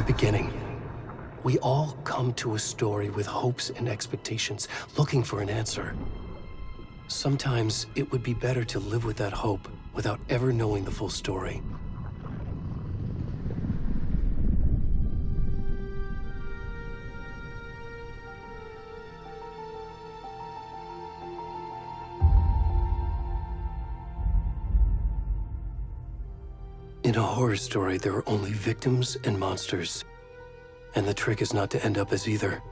beginning. We all come to a story with hopes and expectations, looking for an answer. Sometimes it would be better to live with that hope without ever knowing the full story. In a horror story, there are only victims and monsters. And the trick is not to end up as either.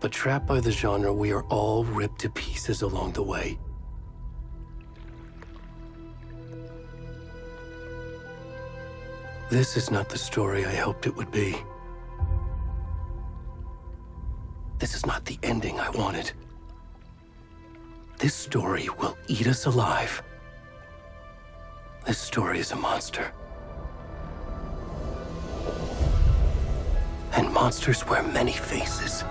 But trapped by the genre, we are all ripped to pieces along the way. This is not the story I hoped it would be. This is not the ending I wanted. This story will eat us alive. This story is a monster. And monsters wear many faces.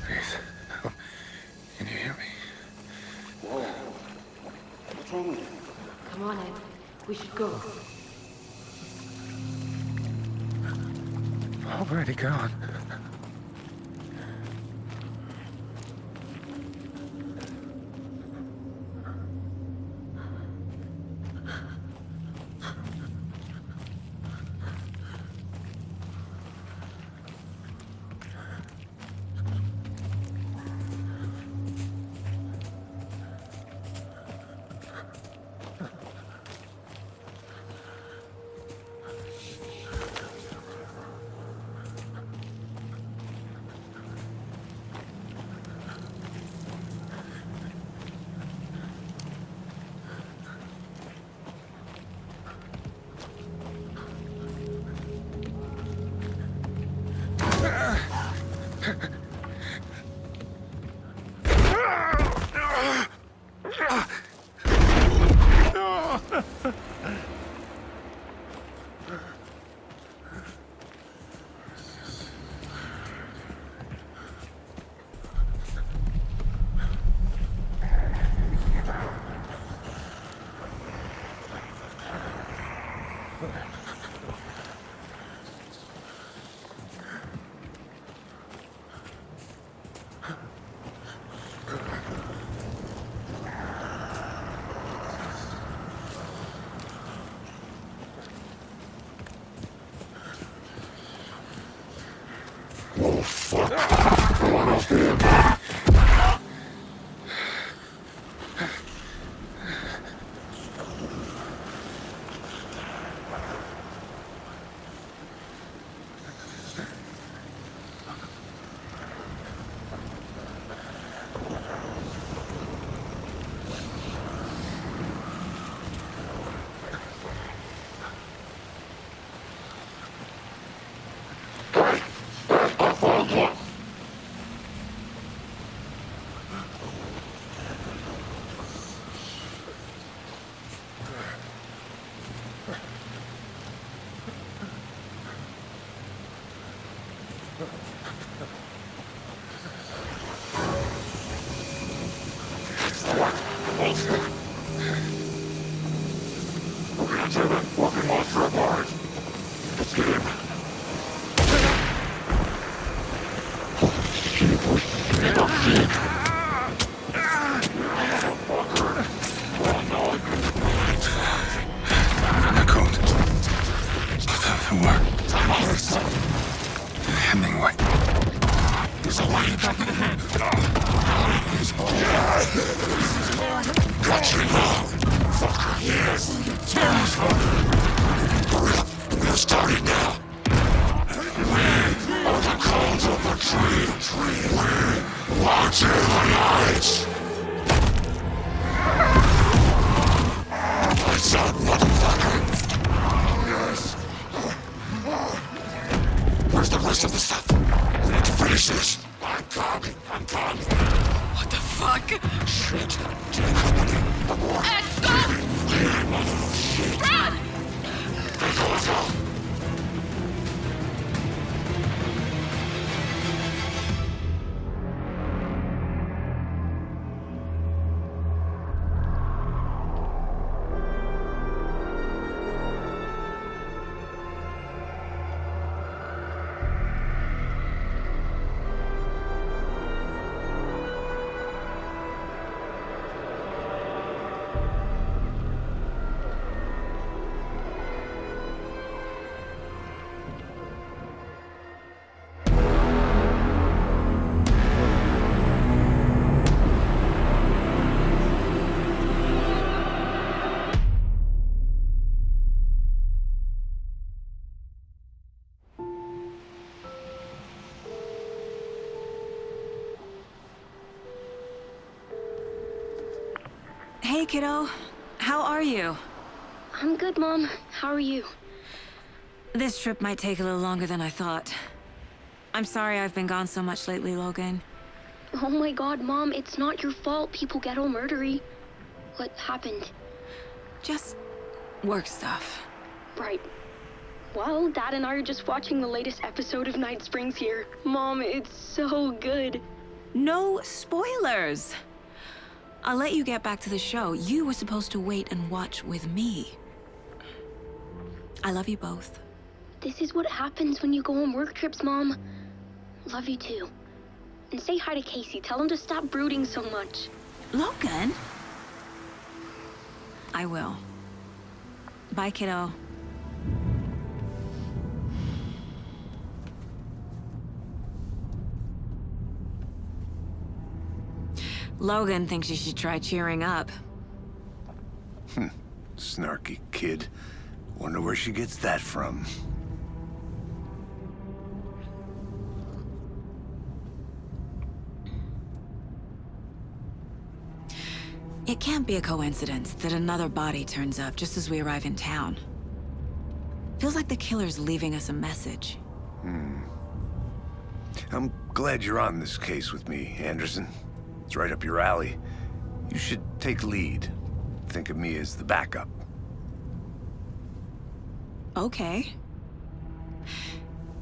Please. Oh, can you hear me? Whoa. What's wrong with you? Come on, Ed. We should go. Already gone. Oh, fuck. Come on, stand. Damn it, walking monster apart. Let's get him. Get up, Dick. Motherfucker. Oh, no. I'm not cold. Where? Hemingway. There's a light back in the head. Got you now. Fucker, yes. Hurry up. I'm gonna start it now. On the cones of the tree. Watch in the lights. Lights out, motherfucker. Yes. Where's the rest of the stuff? We need to finish this. I'm coming. What the fuck? Shit. Take company. Abort. Stop! Shit. Run! Let's go. Hey, kiddo. How are you? I'm good, Mom. How are you? This trip might take a little longer than I thought. I'm sorry I've been gone so much lately, Logan. Oh my god, Mom, it's not your fault people get all murdery. What happened? Just work stuff. Right. Well, Dad and I are just watching the latest episode of Night Springs here. Mom, it's so good. No spoilers! I'll let you get back to the show. You were supposed to wait and watch with me. I love you both. This is what happens when you go on work trips, Mom. Love you too. And say hi to Casey. Tell him to stop brooding so much. Logan? I will. Bye, kiddo. Logan thinks you should try cheering up. Snarky kid. Wonder where she gets that from. It can't be a coincidence that another body turns up just as we arrive in town. Feels like the killer's leaving us a message. I'm glad you're on this case with me, Anderson. It's right up your alley. You should take lead. Think of me as the backup. Okay.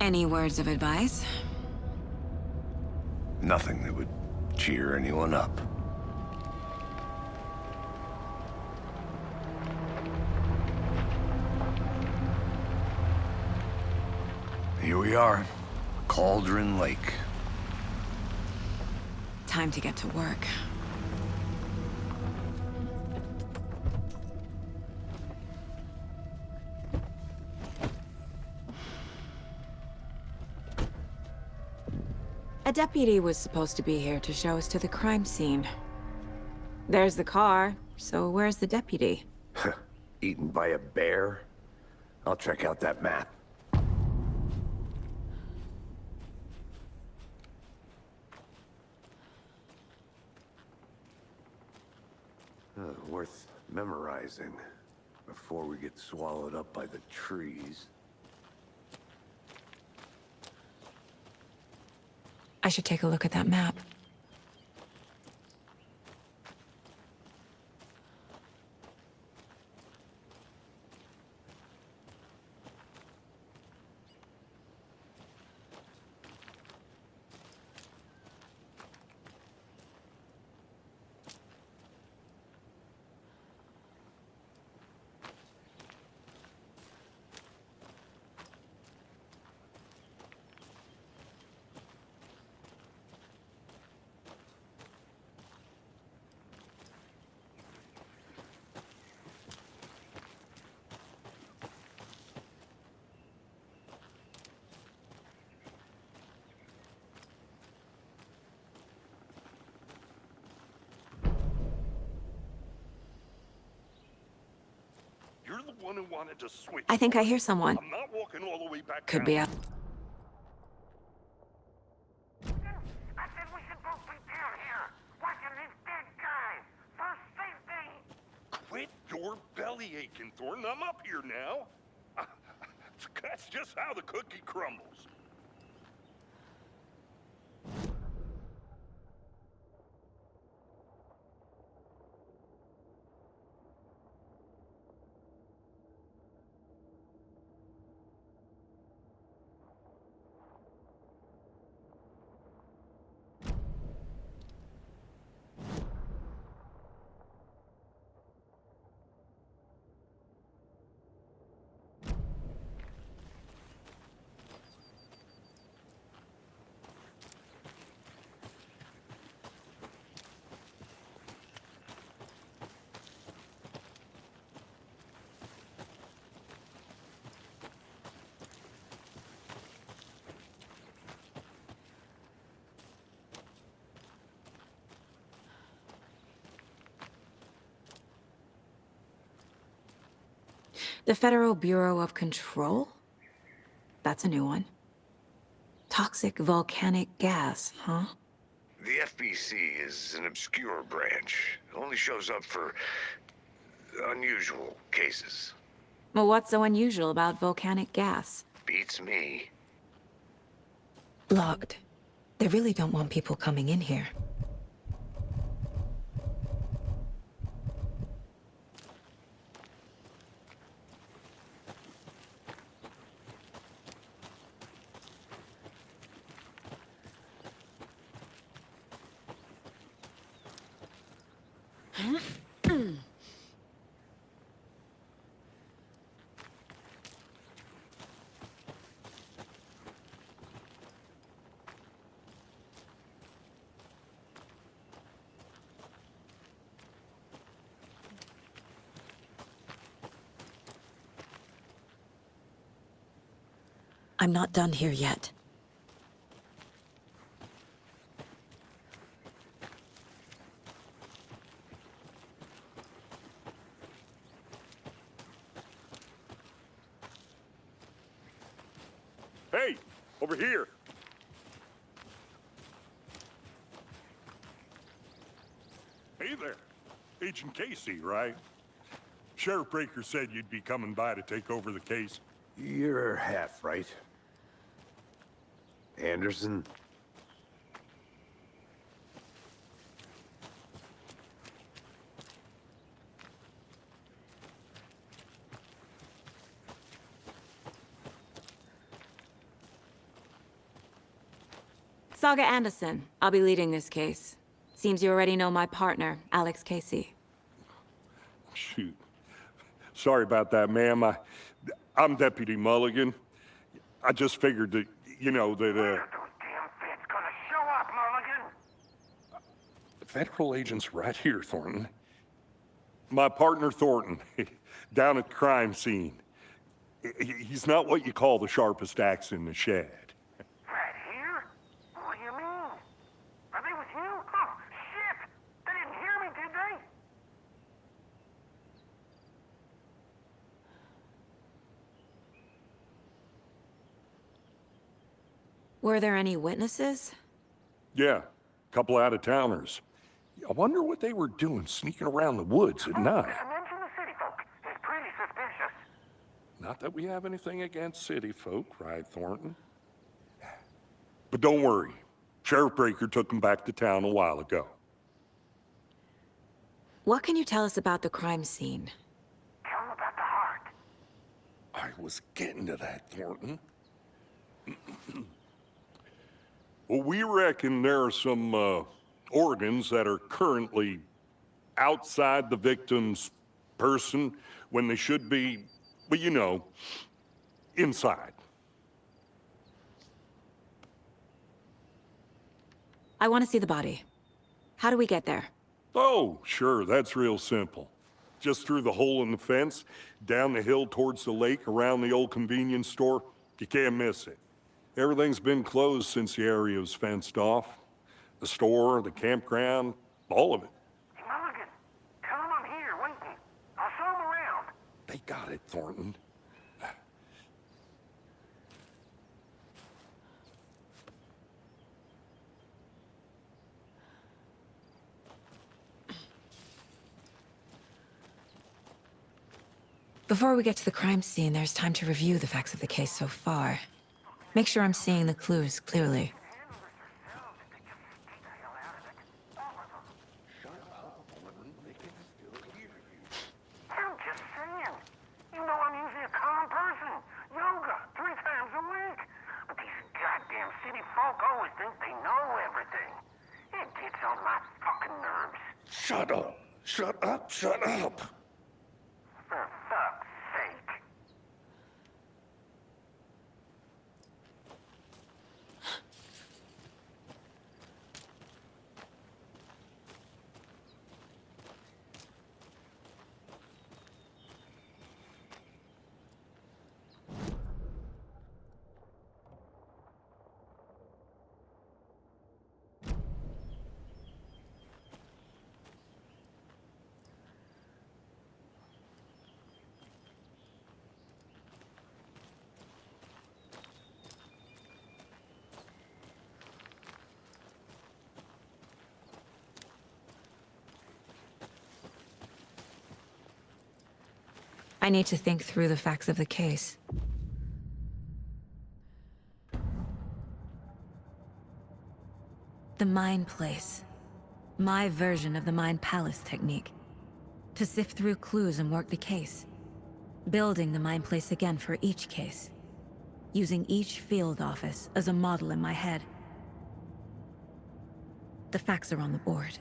Any words of advice? Nothing that would cheer anyone up. Here we are, Cauldron Lake. Time to get to work. A deputy was supposed to be here to show us to the crime scene. There's the car, so where's the deputy? Eaten by a bear? I'll check out that map. Worth memorizing before we get swallowed up by the trees. I should take a look at that map. one who wanted to switch. I think I hear someone. I'm not walking all the way back Could down. be a... I said we should both be down here, watching this dead guy. For safety. Quit your belly aching, Thornton. I'm up here now. That's just how the cookie crumbles. The Federal Bureau of Control? That's a new one. Toxic volcanic gas, huh? The FBC is an obscure branch. It only shows up for unusual cases. Well, what's so unusual about volcanic gas? Beats me. Logged. They really don't want people coming in here. I'm not done here yet. Hey, over here. Hey there. Agent Casey, right? Sheriff Breaker said you'd be coming by to take over the case. You're half right. Anderson? Saga Anderson. I'll be leading this case. Seems you already know my partner, Alex Casey. Shoot. Sorry about that, ma'am. I'm Deputy Mulligan. I just figured that, you know, that, Those damn feds gonna show up, Mulligan. federal agent's right here, Thornton. My partner, Thornton, down at the crime scene. He's not what you call the sharpest axe in the shed. Right here? What do you mean? Are they with you? Oh, shit! They didn't hear me, did they? Were there any witnesses? Yeah, couple out-of-towners. I wonder what they were doing sneaking around the woods at night. Mention the city folk. It's pretty suspicious. Not that we have anything against city folk, right, Thornton? But don't worry. Sheriff Breaker took them back to town a while ago. What can you tell us about the crime scene? Tell them about the heart. I was getting to that, Thornton. Well, we reckon there are some organs that are currently outside the victim's person when they should be, well, you know, inside. I want to see the body. How do we get there? Oh, sure, that's real simple. Just through the hole in the fence, down the hill towards the lake, around the old convenience store. You can't miss it. Everything's been closed since the area was fenced off. The store, the campground, all of it. Hey, Mulligan, tell them I'm here waiting. I'll show them around. I got it, Thornton. Before we get to the crime scene, there's time to review the facts of the case so far. Make sure I'm seeing the clues clearly. I'm just saying. You know I'm usually a calm person. Yoga, 3 times a week. But these goddamn city folk always think they know everything. It gets on my fucking nerves. Shut up! Shut up! Shut up! For fuck's sake. I need to think through the facts of the case. The Mind Place. My version of the Mind Palace technique. To sift through clues and work the case. Building the Mind Place again for each case. Using each field office as a model in my head. The facts are on the board.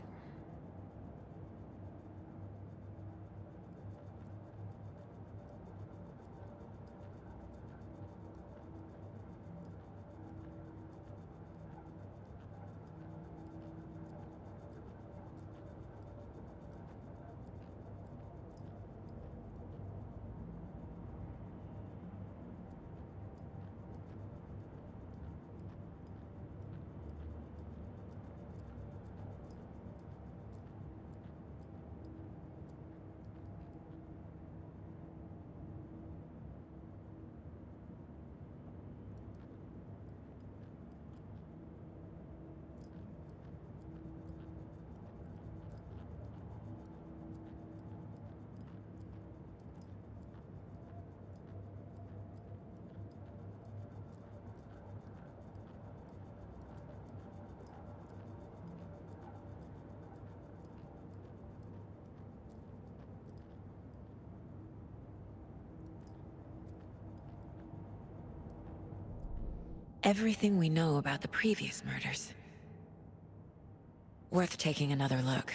Everything we know about the previous murders. Worth taking another look.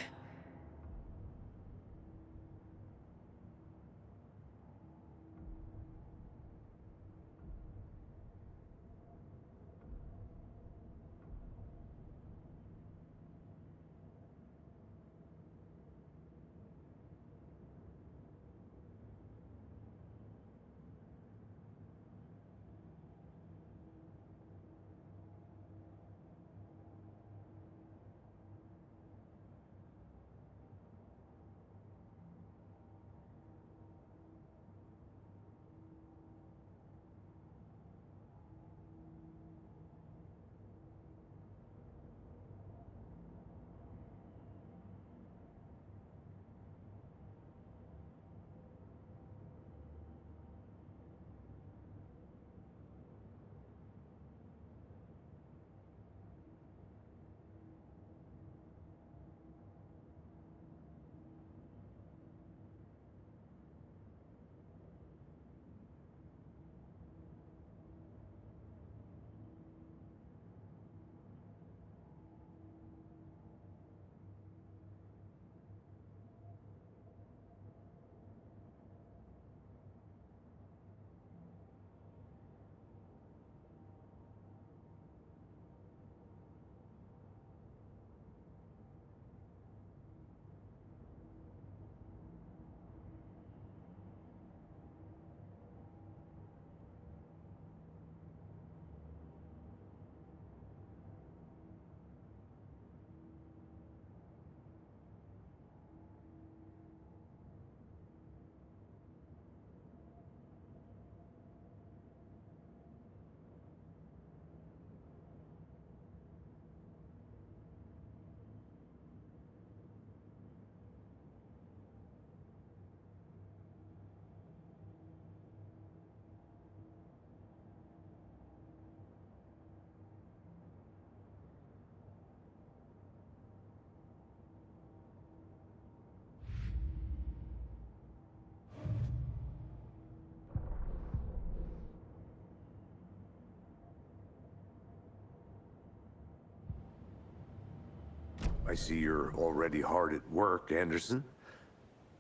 I see you're already hard at work, Anderson.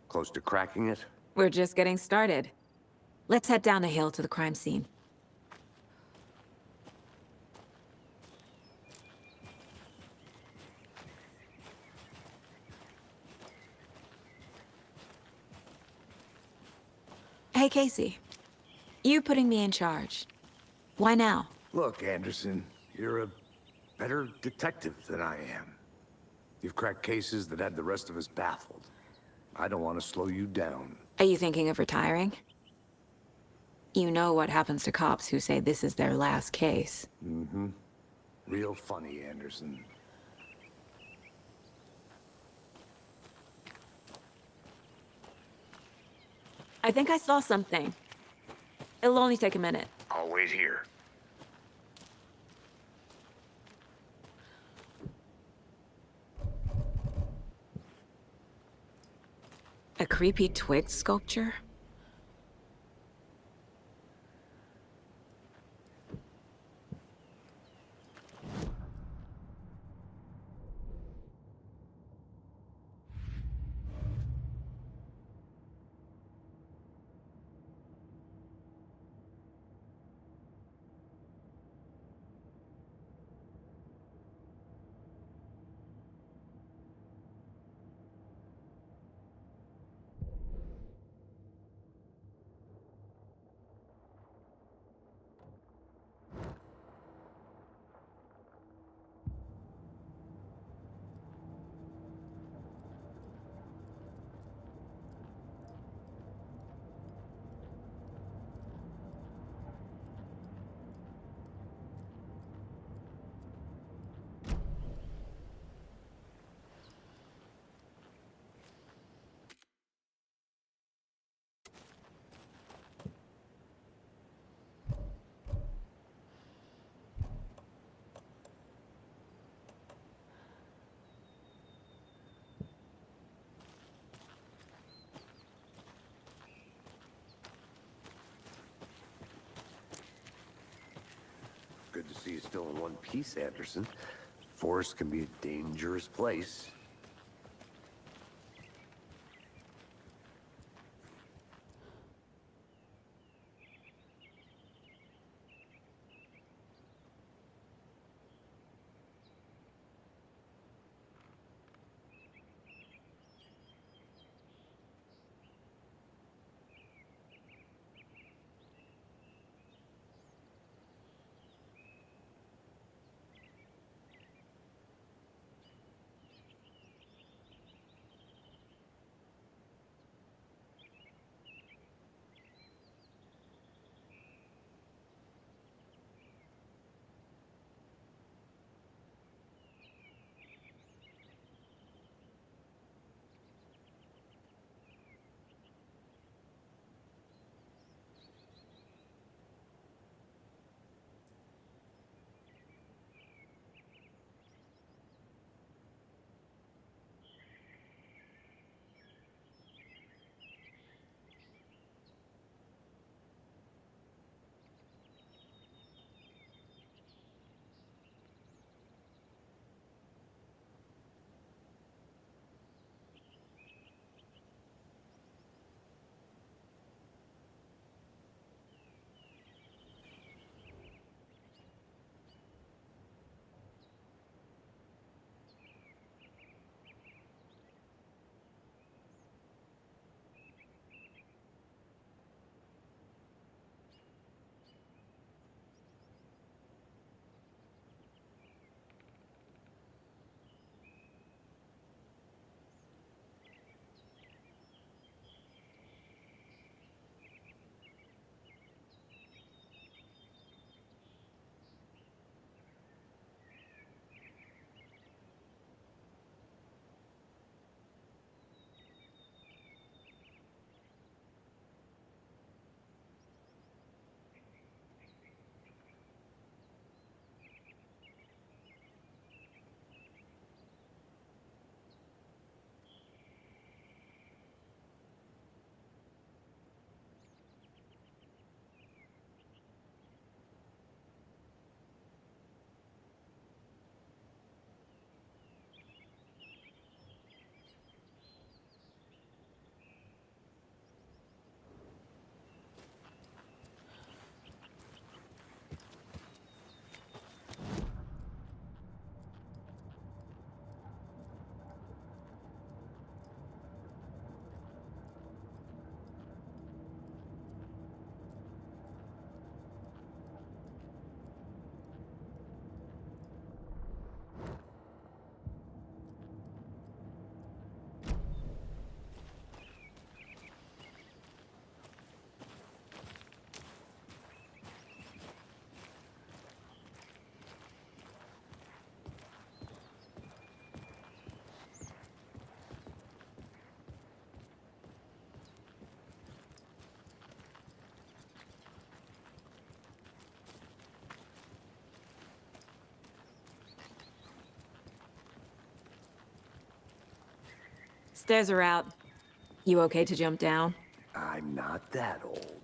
Close to cracking it? We're just getting started. Let's head down the hill to the crime scene. Hey, Casey. You putting me in charge. Why now? Look, Anderson, you're a better detective than I am. You've cracked cases that had the rest of us baffled. I don't want to slow you down. Are you thinking of retiring? You know what happens to cops who say this is their last case. Mm-hmm. Real funny, Anderson. I think I saw something. It'll only take a minute. I'll wait here. A creepy twig sculpture? Good to see you still in one piece, Anderson. Forest can be a dangerous place. Stairs are out. You okay to jump down? I'm not that old.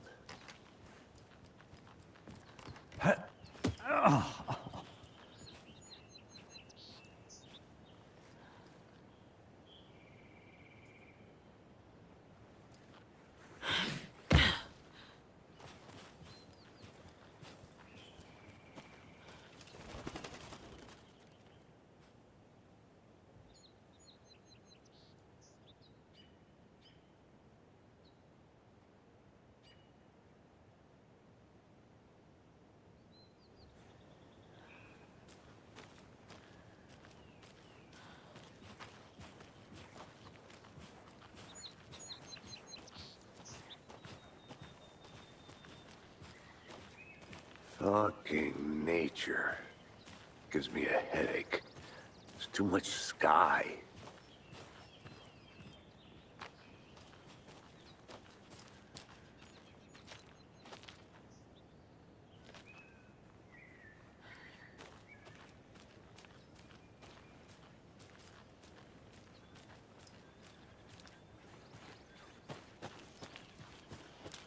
Fucking nature. Gives me a headache. There's too much sky.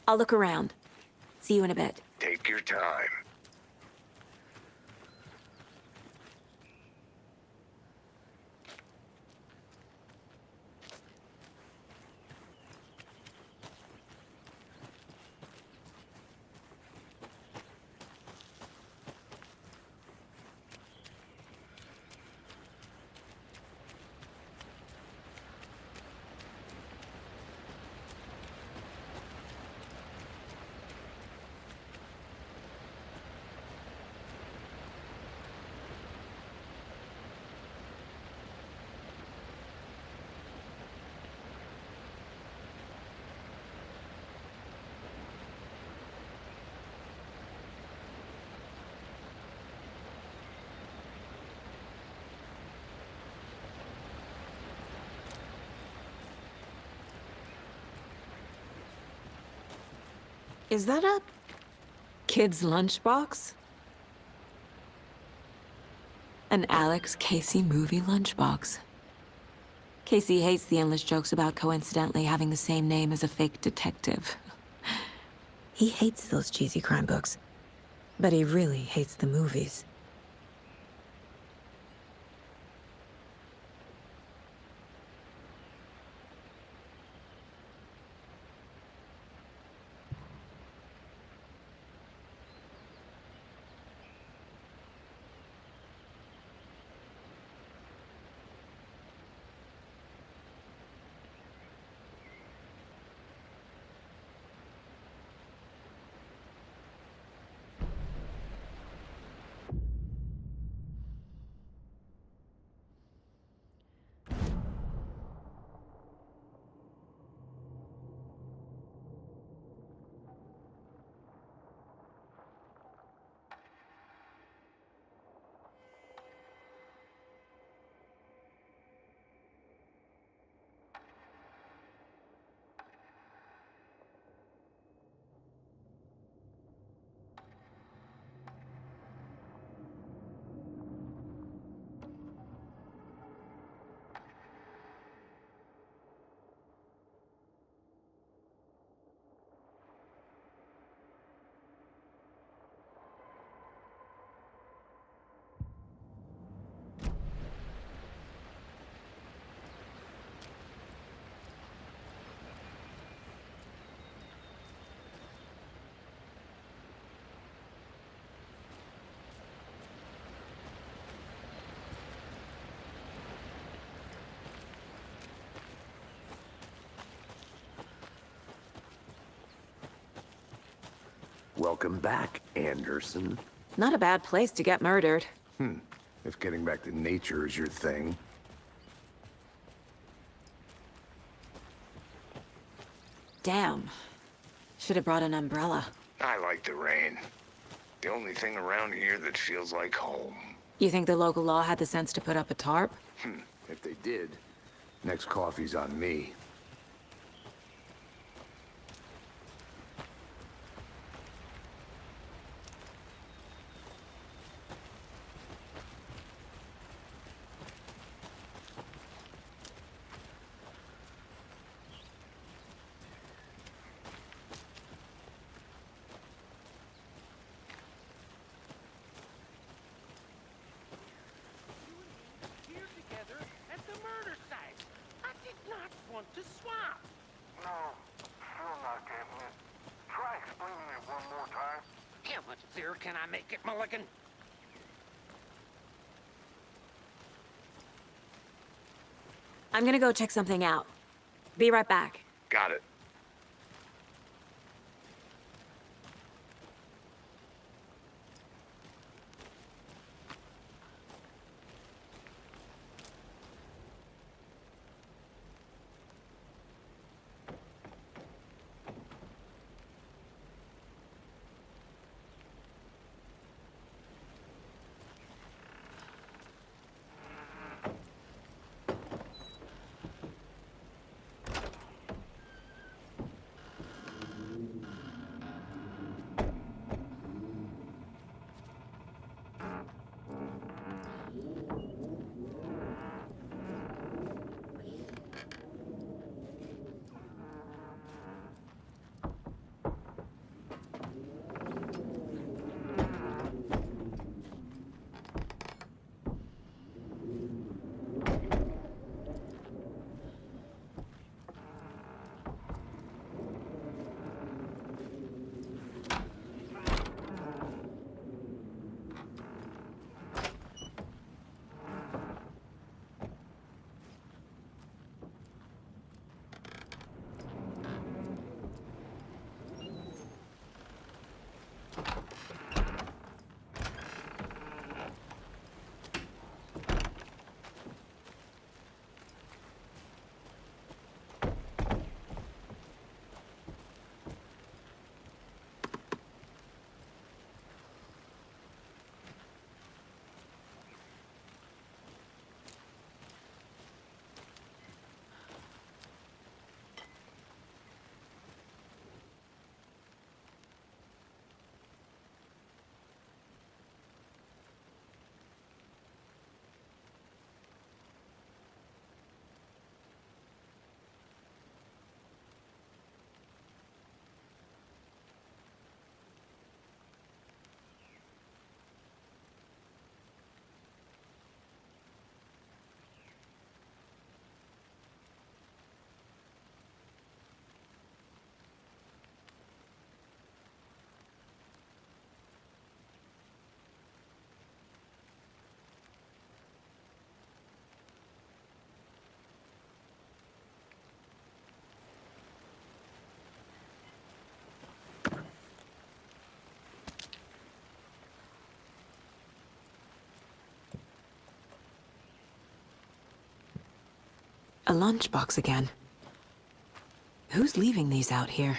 I'll look around. See you in a bit. Take your time. Is that a kid's lunchbox? An Alex Casey movie lunchbox. Casey hates the endless jokes about coincidentally having the same name as a fake detective. He hates those cheesy crime books, but he really hates the movies. Welcome back, Anderson. Not a bad place to get murdered. If getting back to nature is your thing. Damn. Should have brought an umbrella. I like the rain. The only thing around here that feels like home. You think the local law had the sense to put up a tarp? If they did, next coffee's on me. can I make it, Mulligan? I'm gonna go check something out. Be right back. Got it. A lunchbox again. Who's leaving these out here?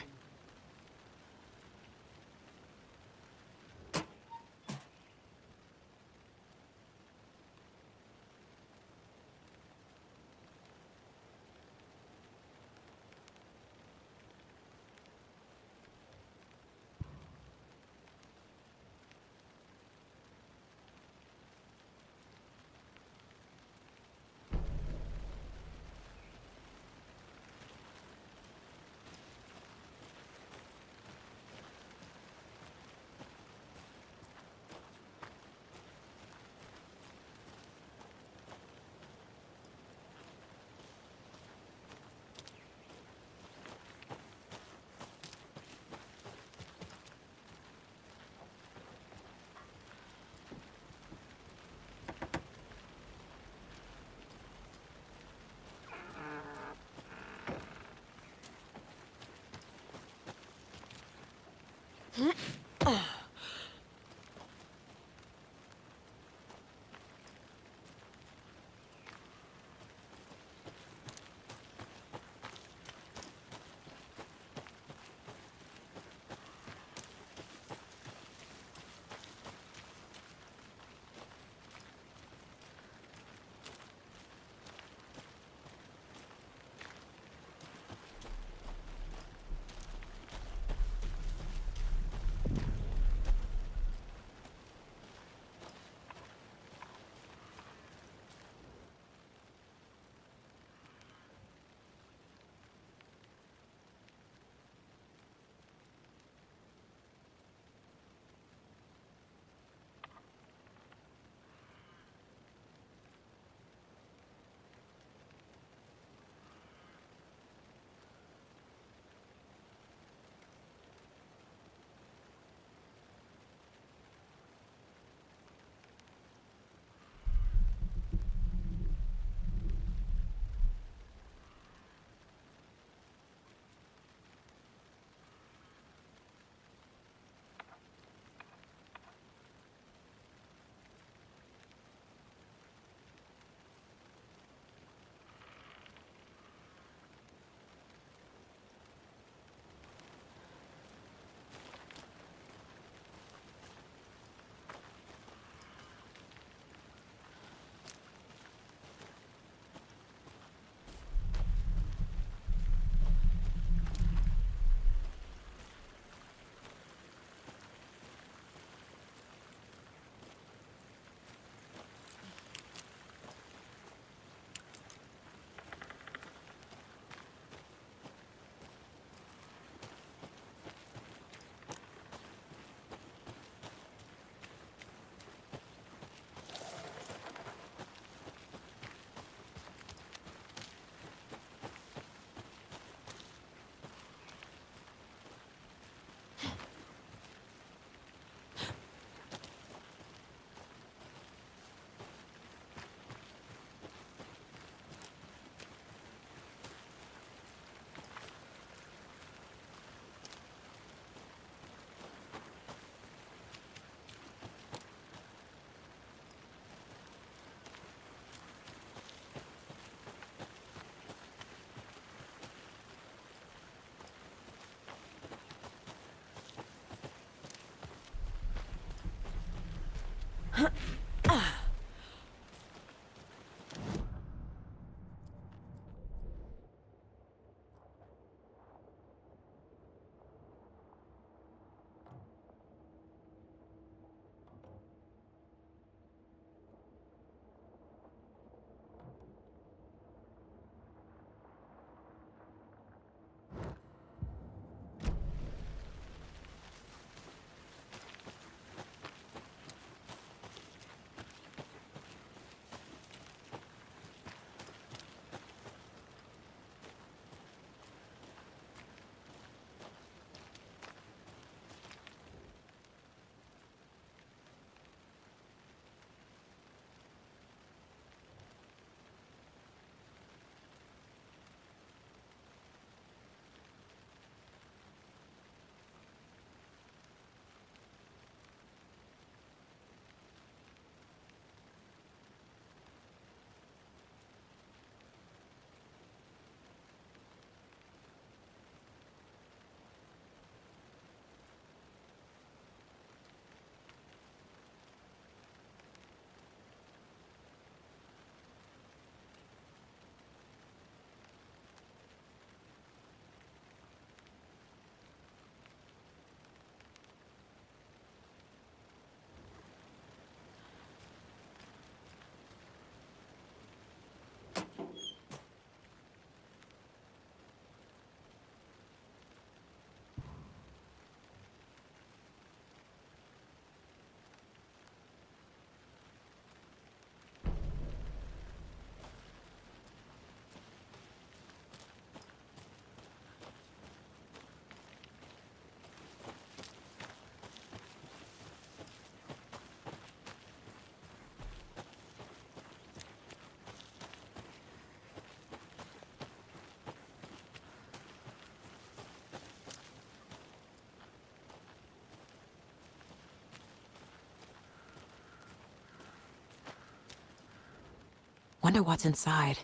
Wonder what's inside.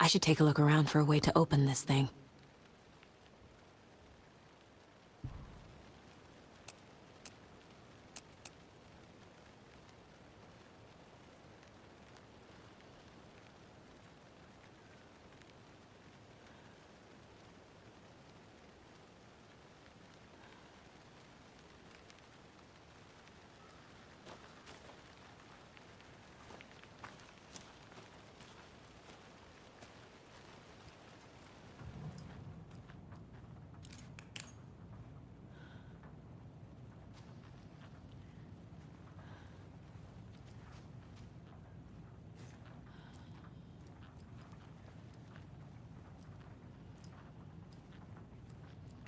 I should take a look around for a way to open this thing.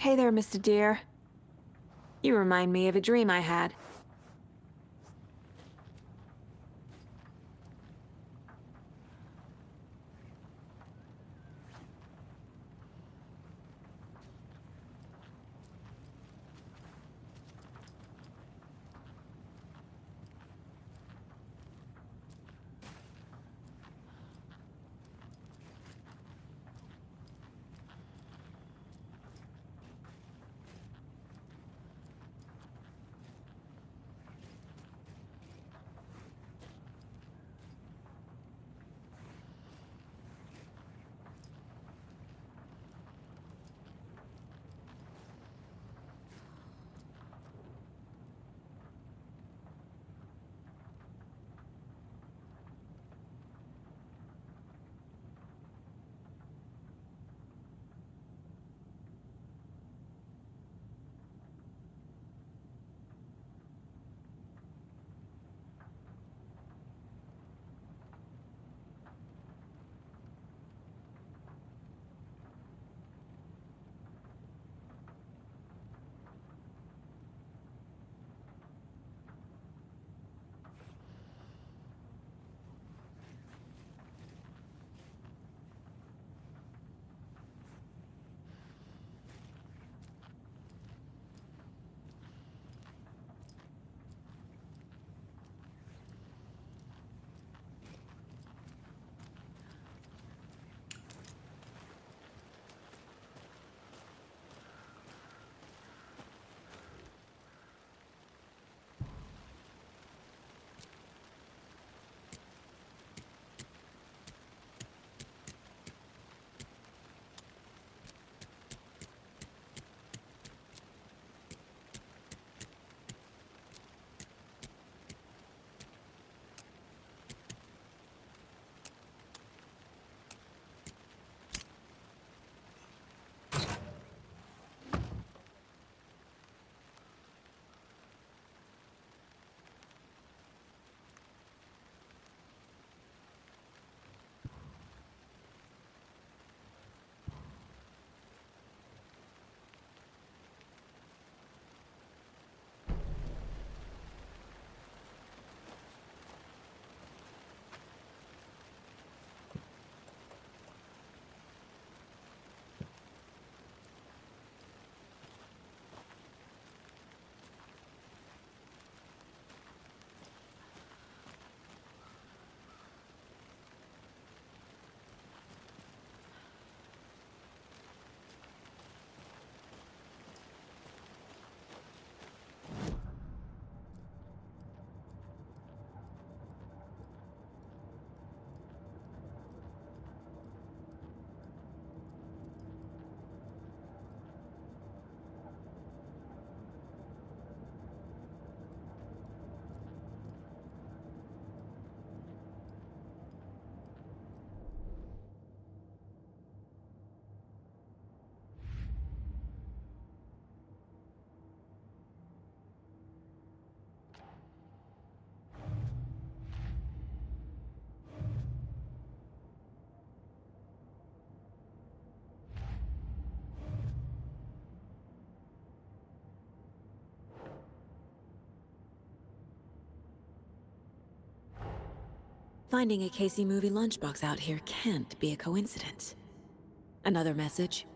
Hey there, Mr. Deer. You remind me of a dream I had. Finding a Casey movie lunchbox out here can't be a coincidence. Another message?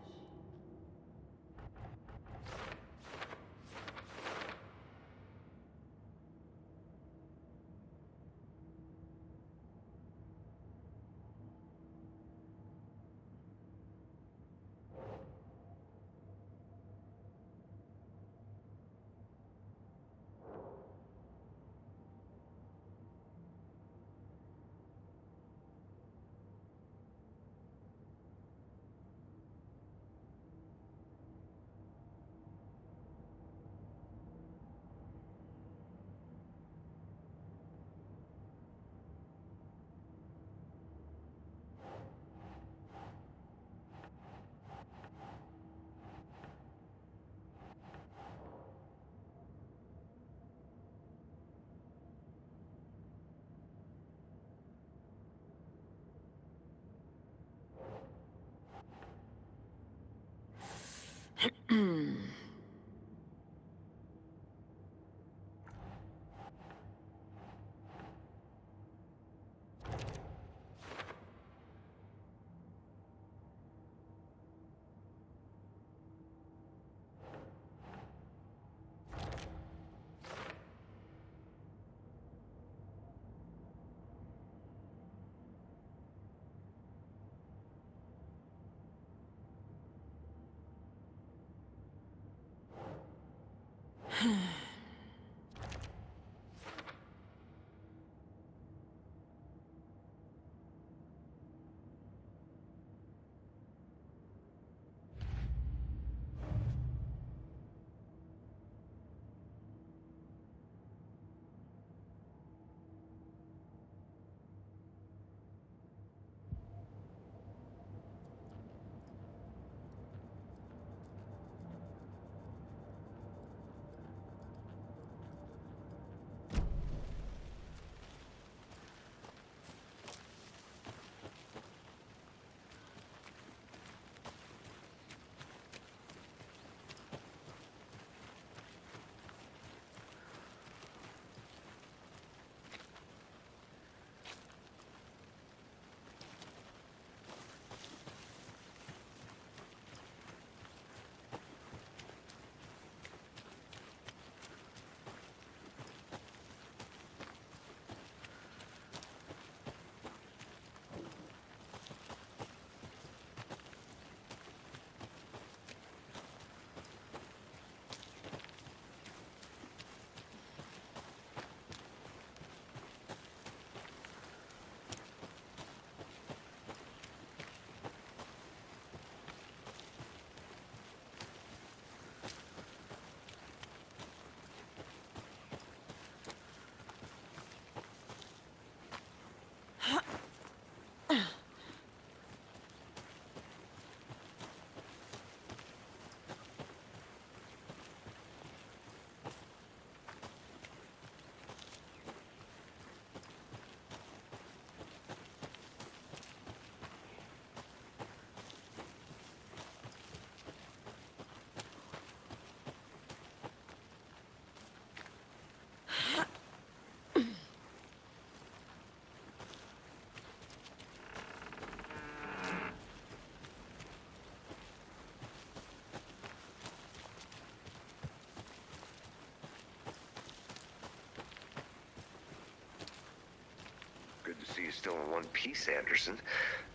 Good to see you still in one piece, Anderson.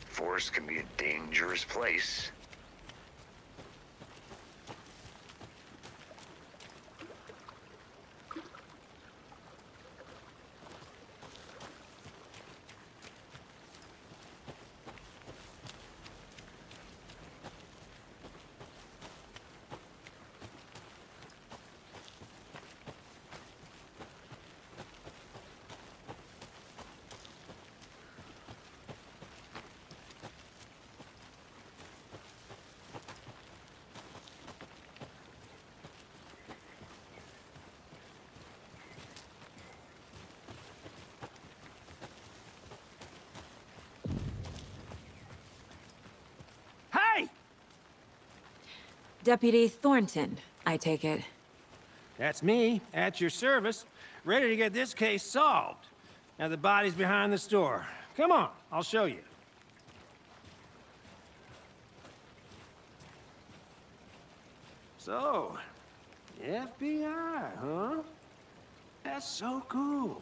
Forest can be a dangerous place. Deputy Thornton, I take it. That's me, at your service, ready to get this case solved. Now the body's behind the store. Come on, I'll show you. So, the FBI, huh? That's so cool.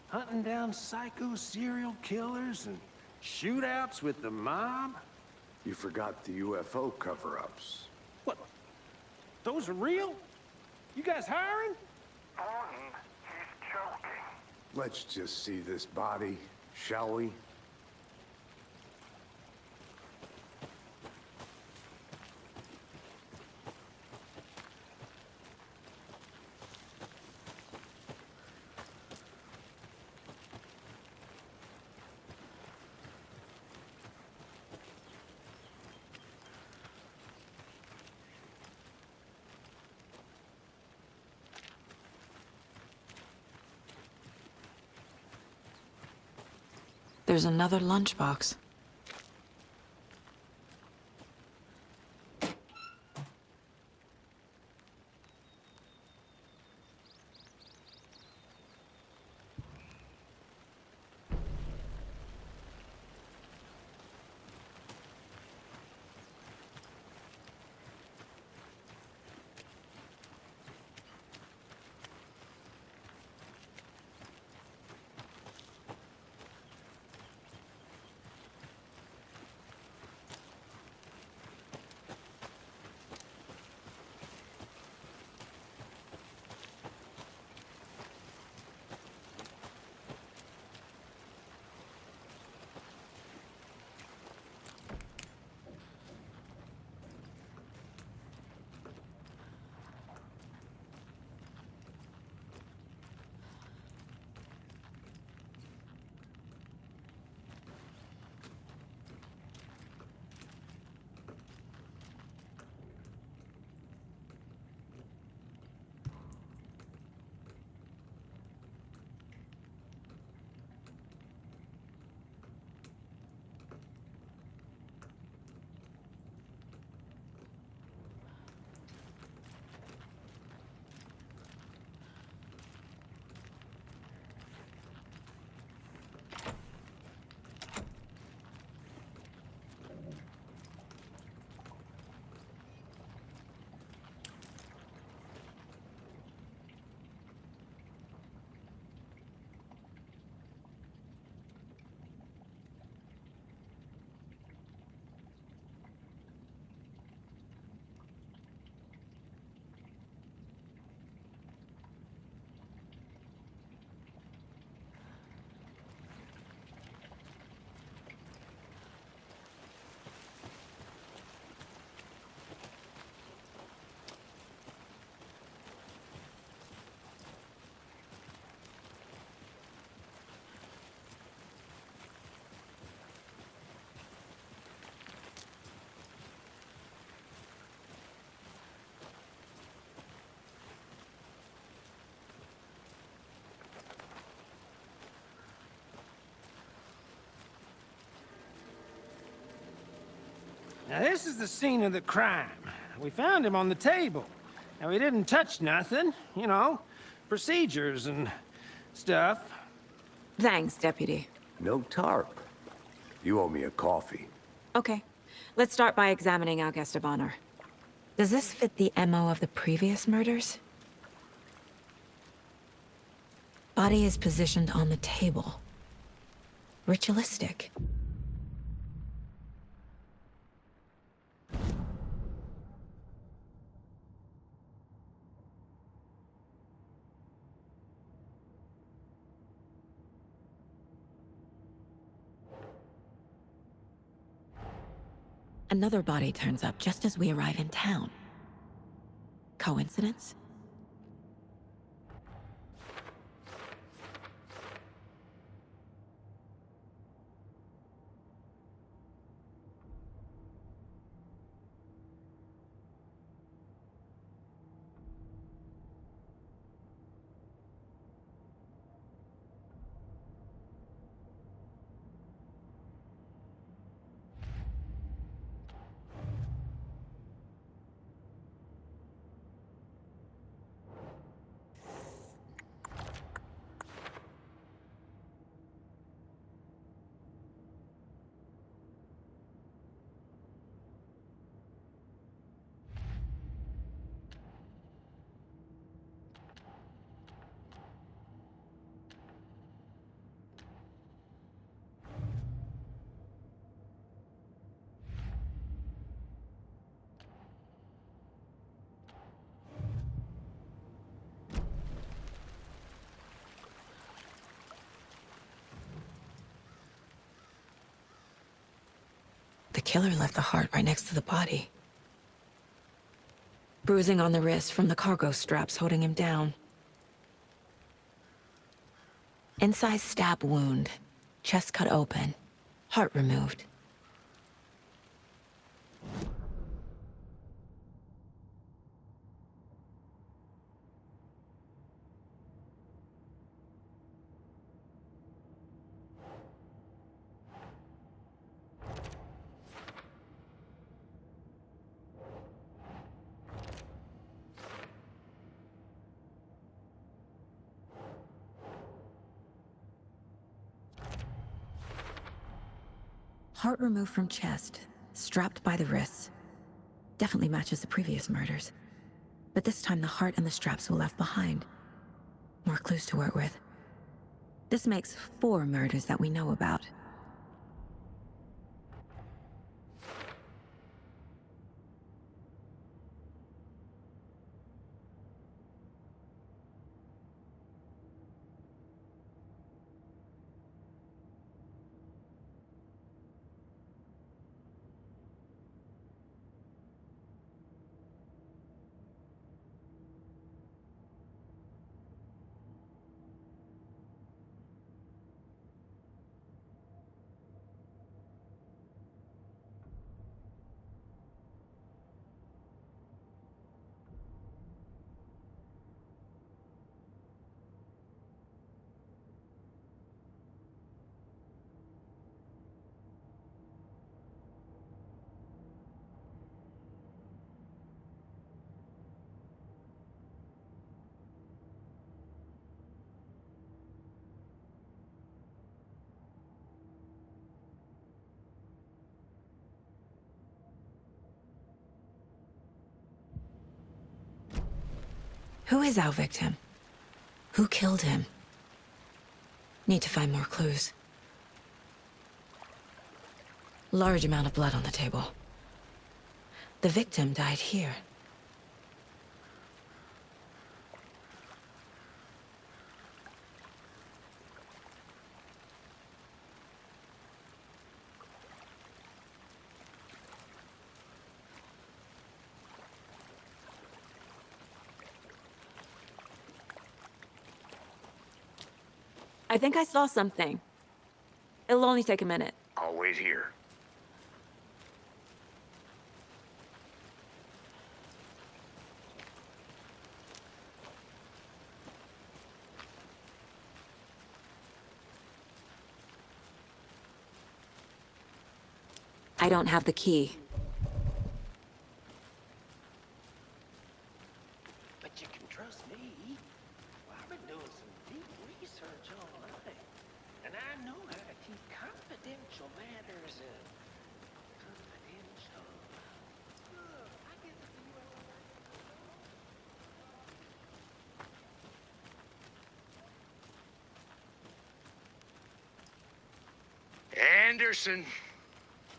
Hunting down psycho serial killers and shootouts with the mob. You forgot the UFO cover-ups. What? Those are real? You guys hiring? Thornton, he's joking. Let's just see this body, shall we? There's another lunchbox. Now this is the scene of the crime. We found him on the table. Now he didn't touch nothing, you know, procedures and stuff. Thanks, Deputy. No tarp. You owe me a coffee. Okay. Let's start by examining our guest of honor. Does this fit the MO of the previous murders? Body is positioned on the table. Ritualistic. Another body turns up just as we arrive in town. Coincidence? The killer left the heart right next to the body. Bruising on the wrist from the cargo straps holding him down. Incised stab wound. Chest cut open. Heart removed. Heart removed from chest, strapped by the wrists. Definitely matches the previous murders. But this time the heart and the straps were left behind. More clues to work with. This makes 4 murders that we know about. Who is our victim? Who killed him? Need to find more clues. Large amount of blood on the table. The victim died here. I think I saw something. It'll only take a minute. I'll wait here. I don't have the key. But you can trust me. Well, I've been doing some deep research online, and I know how to keep confidential matters confidential. I get the Anderson.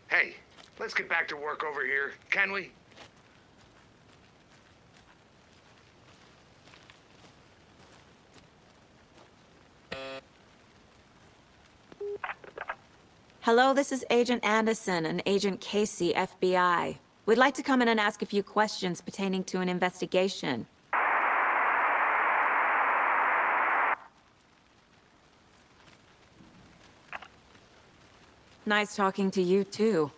Hey, let's get back to work over here, can we? Hello, this is Agent Anderson and Agent Casey, FBI. We'd like to come in and ask a few questions pertaining to an investigation. Nice talking to you, too.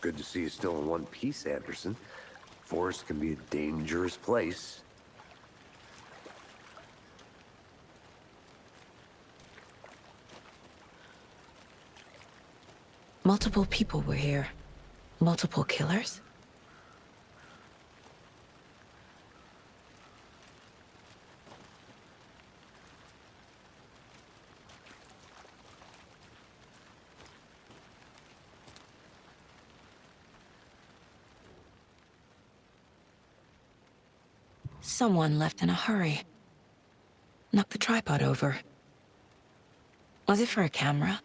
Good to see you still in one piece, Anderson. Forest can be a dangerous place. Multiple people were here. Multiple killers? Someone left in a hurry. Knocked the tripod over. Was it for a camera?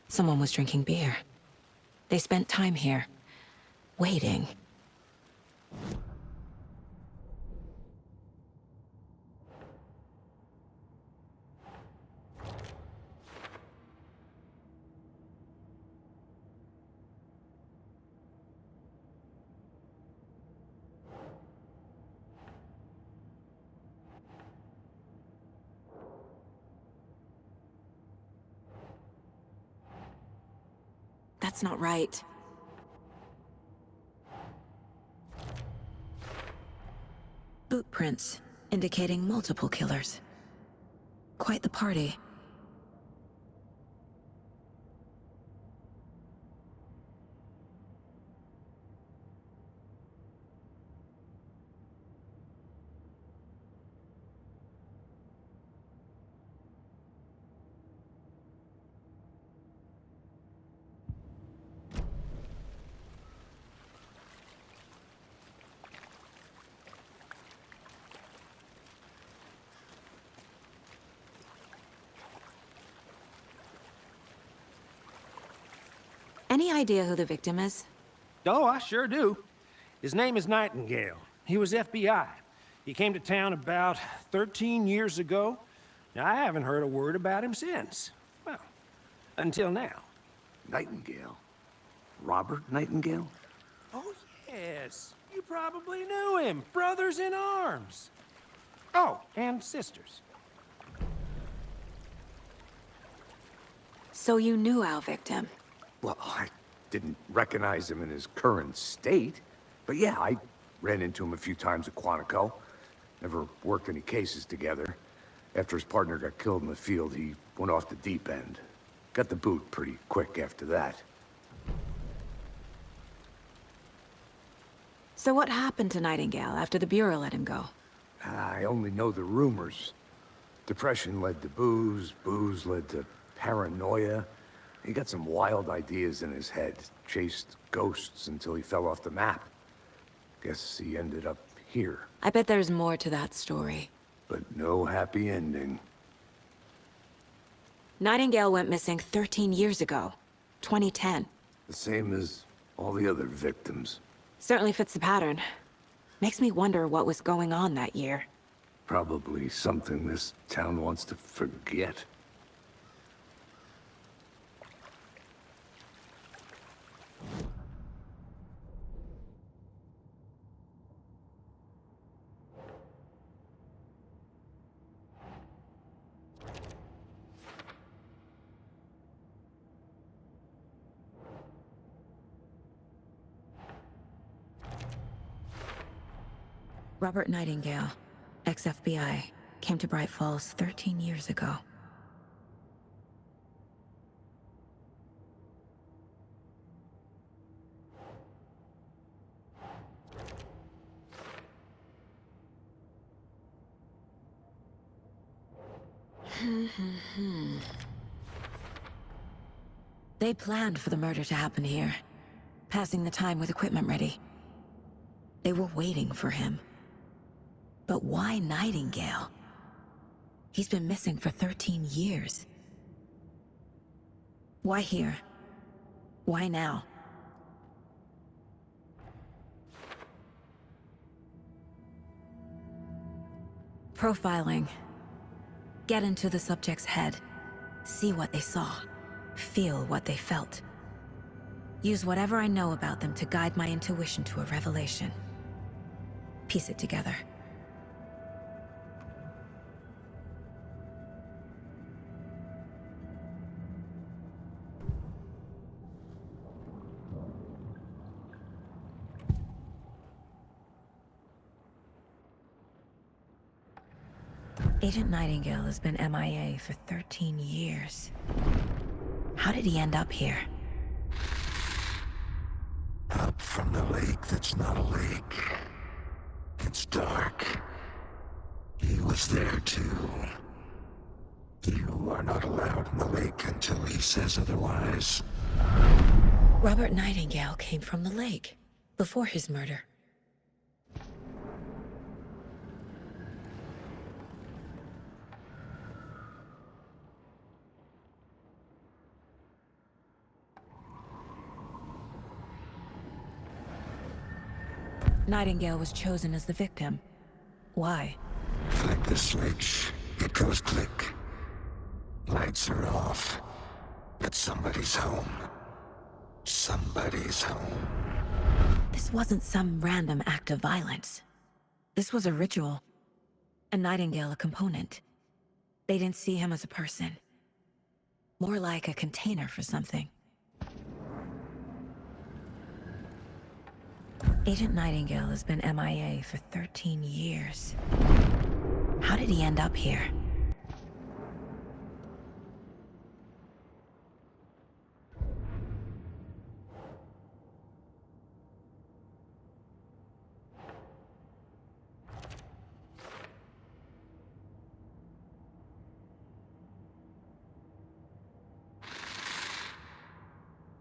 Someone was drinking beer. They spent time here, waiting. That's not right. Boot prints, indicating multiple killers. Quite the party. Any idea who the victim is? Oh, I sure do. His name is Nightingale. He was FBI. He came to town about 13 years ago. Now, I haven't heard a word about him since. Well, until now. Nightingale? Robert Nightingale? Oh, yes. You probably knew him. Brothers in arms. Oh, and sisters. So you knew our victim? Well, I didn't recognize him in his current state. But yeah, I ran into him a few times at Quantico. Never worked any cases together. After his partner got killed in the field, he went off the deep end. Got the boot pretty quick after that. So what happened to Nightingale after the Bureau let him go? I only know the rumors. Depression led to booze, booze led to paranoia. He got some wild ideas in his head, chased ghosts until he fell off the map. Guess he ended up here. I bet there's more to that story. But no happy ending. Nightingale went missing 13 years ago, 2010. The same as all the other victims. Certainly fits the pattern. Makes me wonder what was going on that year. Probably something this town wants to forget. Robert Nightingale, ex-FBI, came to Bright Falls 13 years ago. They planned for the murder to happen here, passing the time with equipment ready. They were waiting for him. But why Nightingale? He's been missing for 13 years. Why here? Why now? Profiling. Get into the subject's head. See what they saw. Feel what they felt. Use whatever I know about them to guide my intuition to a revelation. Piece it together. Agent Nightingale has been MIA for 13 years. How did he end up here? Up from the lake that's not a lake. It's dark. He was there too. You are not allowed in the lake until he says otherwise. Robert Nightingale came from the lake, before his murder. Nightingale was chosen as the victim. Why? Flick the switch, it goes click. Lights are off, but somebody's home. Somebody's home. This wasn't some random act of violence. This was a ritual. And Nightingale a component. They didn't see him as a person. More like a container for something. Agent Nightingale has been MIA for 13 years. How did he end up here?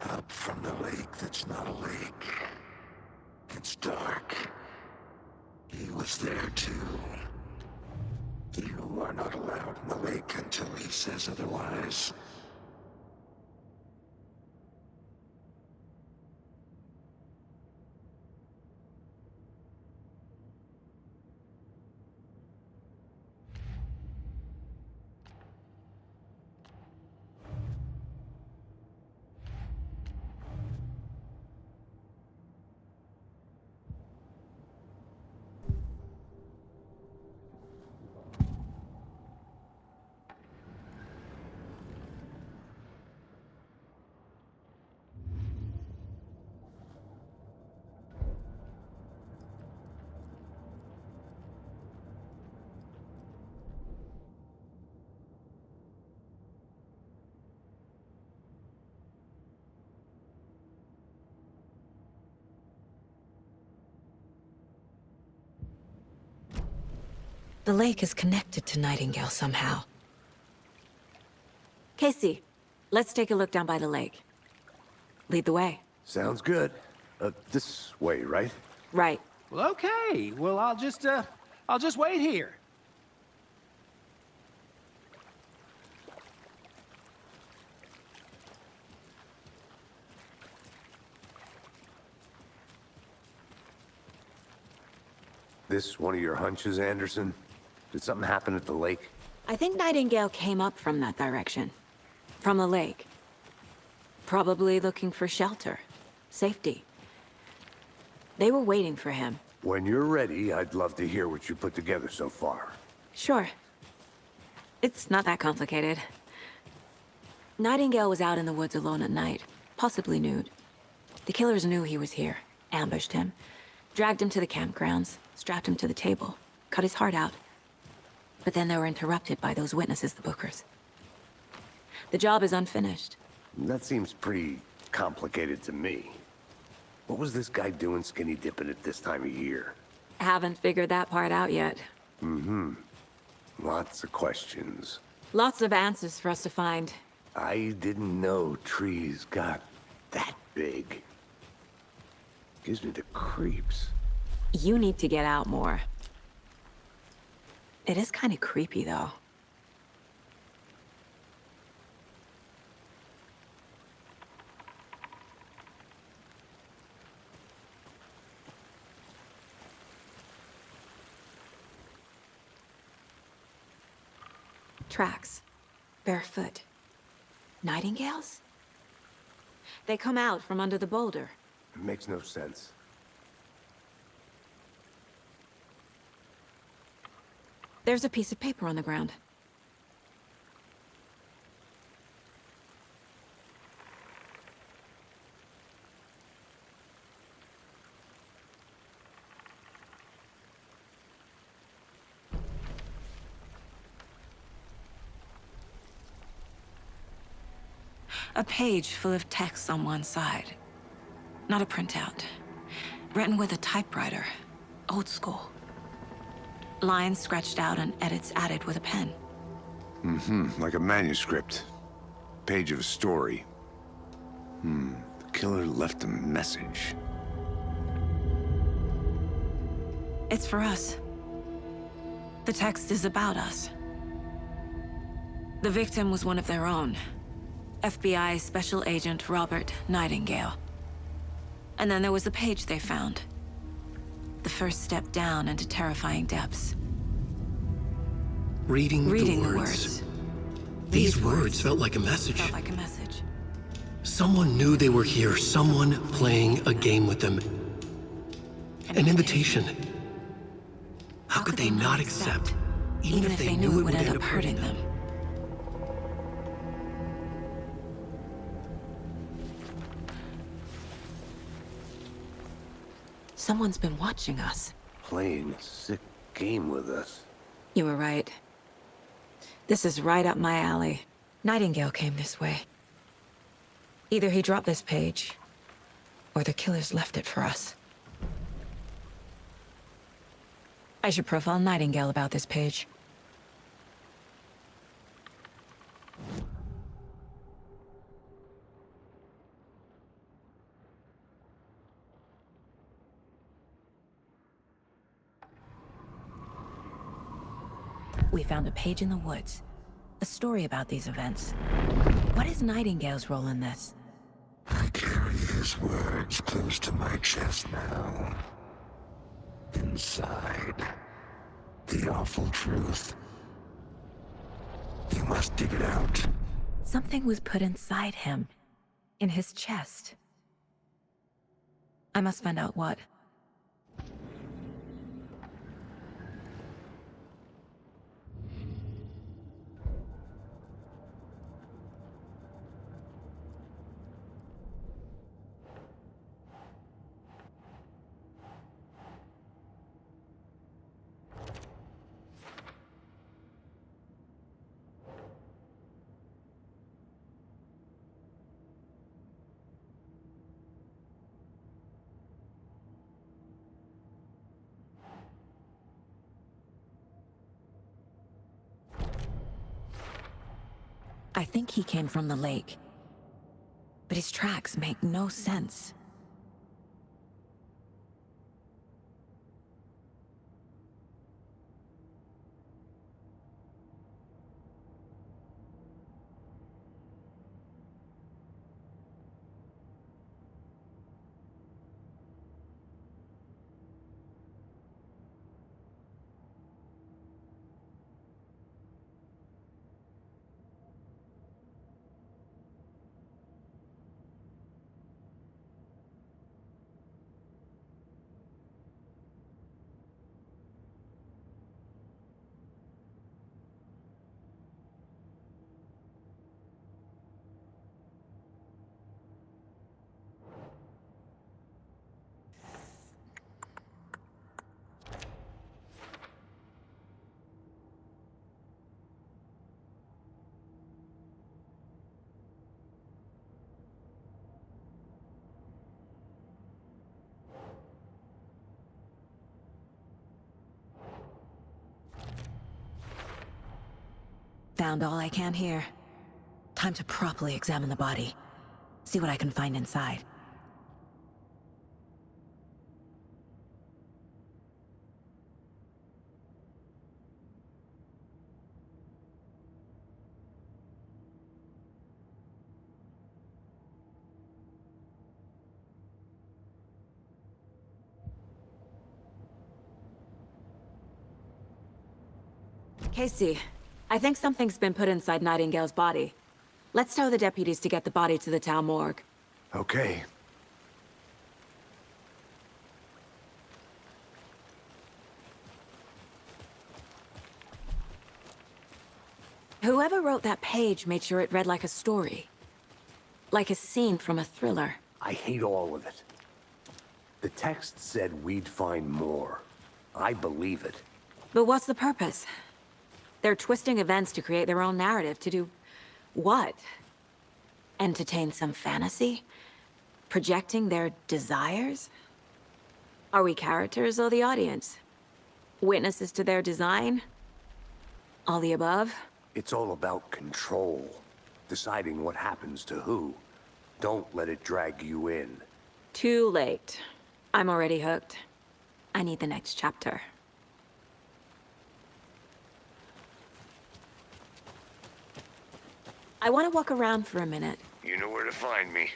Up from the lake that's not a lake. It's dark. He was there too. You are not allowed in the lake until he says otherwise. The lake is connected to Nightingale somehow. Casey, let's take a look down by the lake. Lead the way. Sounds good. This way, right? Right. Well, okay. Well, I'll just wait here. This one of your hunches, Anderson? Did something happen at the lake? I think Nightingale came up from that direction. From the lake. Probably looking for shelter. Safety. They were waiting for him. When you're ready, I'd love to hear what you put together so far. Sure. It's not that complicated. Nightingale was out in the woods alone at night, possibly nude. The killers knew he was here, ambushed him, dragged him to the campgrounds, strapped him to the table, cut his heart out. But then they were interrupted by those witnesses, the Bookers. The job is unfinished. That seems pretty complicated to me. What was this guy doing skinny dipping at this time of year? Haven't figured that part out yet. Mm-hmm. Lots of questions. Lots of answers for us to find. I didn't know trees got that big. Gives me the creeps. You need to get out more. It is kind of creepy, though. Tracks. Barefoot. Nightingales? They come out from under the boulder. It makes no sense. There's a piece of paper on the ground. A page full of text on one side. Not a printout. Written with a typewriter. Old school. Lines scratched out and edits added with a pen. Mm-hmm, like a manuscript. Page of a story. Killer left a message. It's for us. The text is about us. The victim was one of their own. FBI Special Agent Robert Nightingale. And then there was the page they found. The first step down into terrifying depths. Reading the words. words. These words felt like a message. Felt like a message. Someone knew they were here, someone playing a game with them. An invitation. How could they not accept, even if they knew it would end up hurting them? Someone's been watching us. Playing a sick game with us. You were right. This is right up my alley. Nightingale came this way. Either he dropped this page, or the killers left it for us. I should profile Nightingale about this page. We found a page in the woods. A story about these events. What is Nightingale's role in this? I carry his words close to my chest now. Inside, the awful truth. You must dig it out. Something was put inside him. In his chest. I must find out what. I think he came from the lake. But his tracks make no sense. Found all I can here. Time to properly examine the body. See what I can find inside. Casey, I think something's been put inside Nightingale's body. Let's tell the deputies to get the body to the town morgue. Okay. Whoever wrote that page made sure it read like a story. Like a scene from a thriller. I hate all of it. The text said we'd find more. I believe it. But what's the purpose? They're twisting events to create their own narrative. To do what? Entertain some fantasy? Projecting their desires? Are we characters or the audience? Witnesses to their design? All the above? It's all about control. Deciding what happens to who. Don't let it drag you in. Too late. I'm already hooked. I need the next chapter. I want to walk around for a minute. You know where to find me.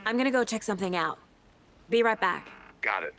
I'm gonna go check something out. Be right back. Got it.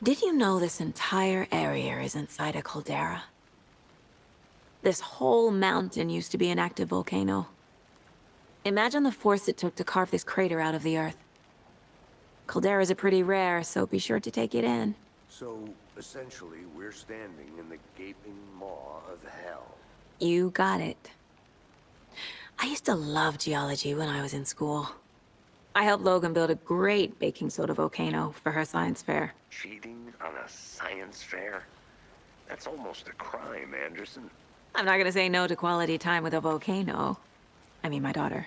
Did you know this entire area is inside a caldera? This whole mountain used to be an active volcano. Imagine the force it took to carve this crater out of the earth. Calderas are pretty rare, so be sure to take it in. So, essentially, we're standing in the gaping maw of hell. You got it. I used to love geology when I was in school. I helped Logan build a great baking soda volcano for her science fair. Cheating on a science fair? That's almost a crime, Anderson. I'm not gonna say no to quality time with a volcano. I mean, my daughter.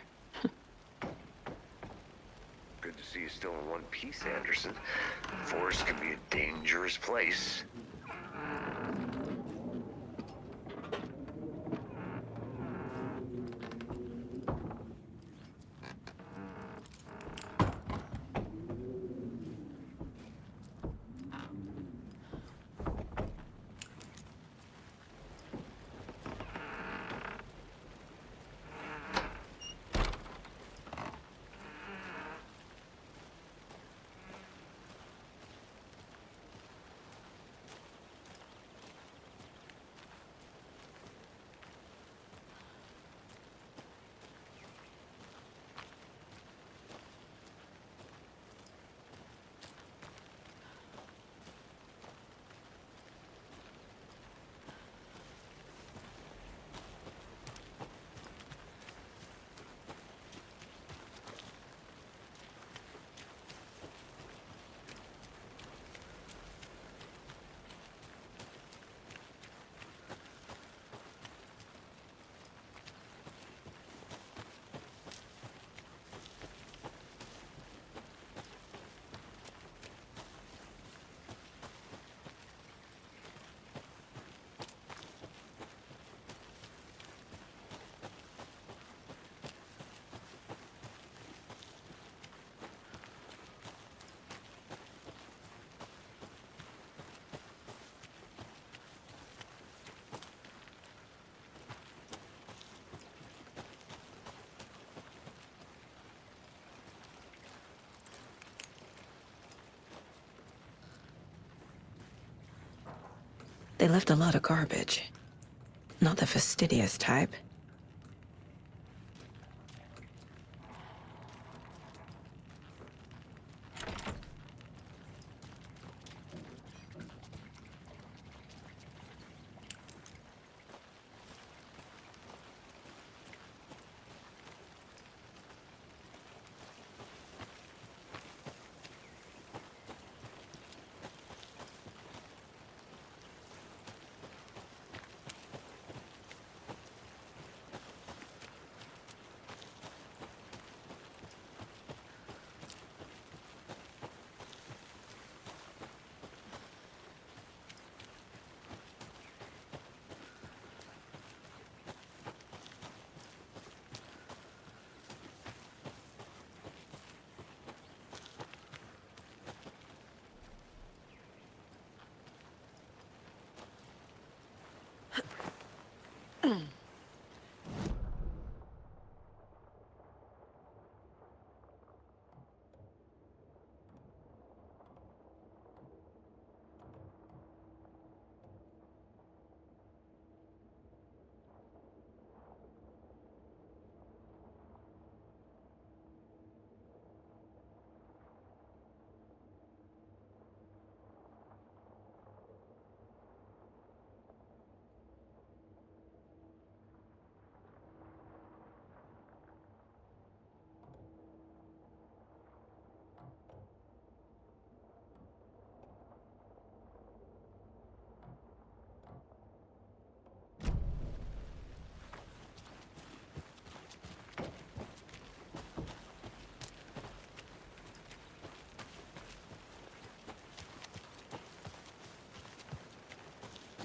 Good to see you still in one piece, Anderson. Forest can be a dangerous place. They left a lot of garbage. Not the fastidious type.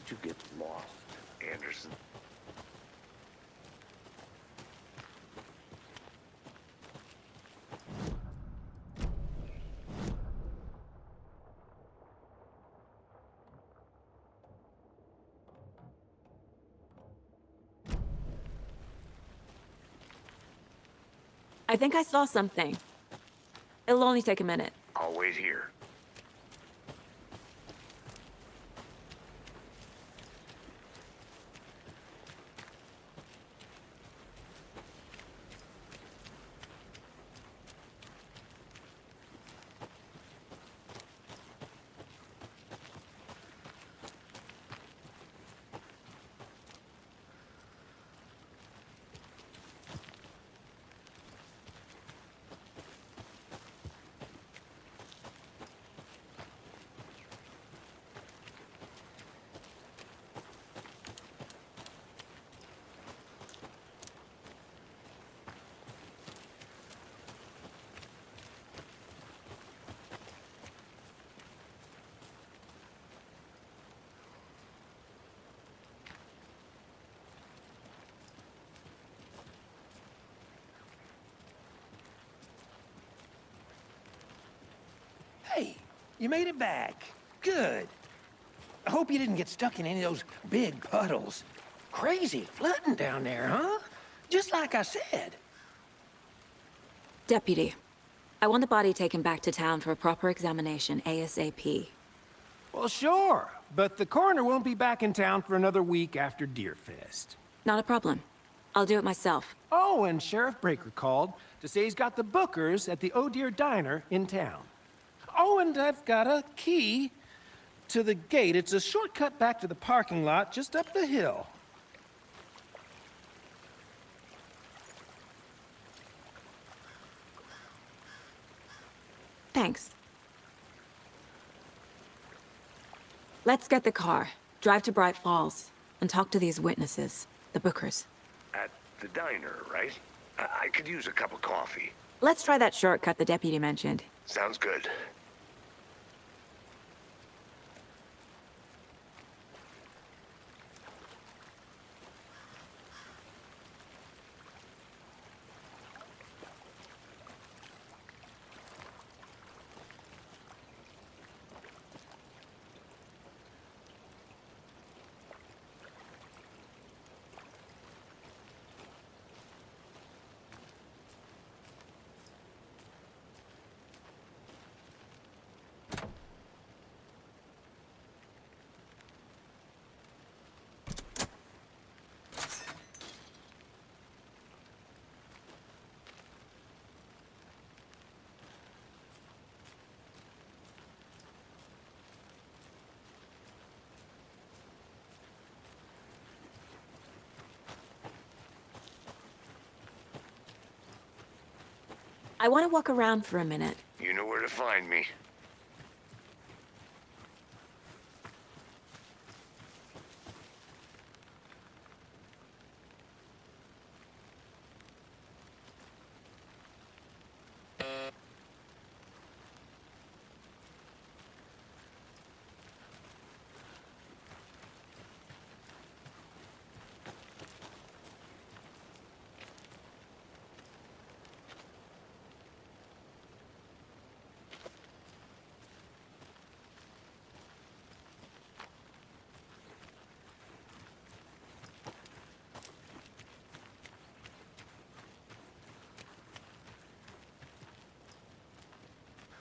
did you get lost, Anderson? I think I saw something. It'll only take a minute. I'll wait here. Hey, you made it back. Good. I hope you didn't get stuck in any of those big puddles. Crazy flooding down there, huh? Just like I said. Deputy, I want the body taken back to town for a proper examination ASAP. Well, sure. But the coroner won't be back in town for another week after Deerfest. Not a problem. I'll do it myself. Oh, and Sheriff Breaker called to say he's got the Bookers at the Oh Dear Diner in town. Oh, and I've got a key to the gate. It's a shortcut back to the parking lot just up the hill. Thanks. Let's get the car, drive to Bright Falls, and talk to these witnesses, the Bookers. At the diner, right? I could use a cup of coffee. Let's try that shortcut the deputy mentioned. Sounds good. I want to walk around for a minute. You know where to find me.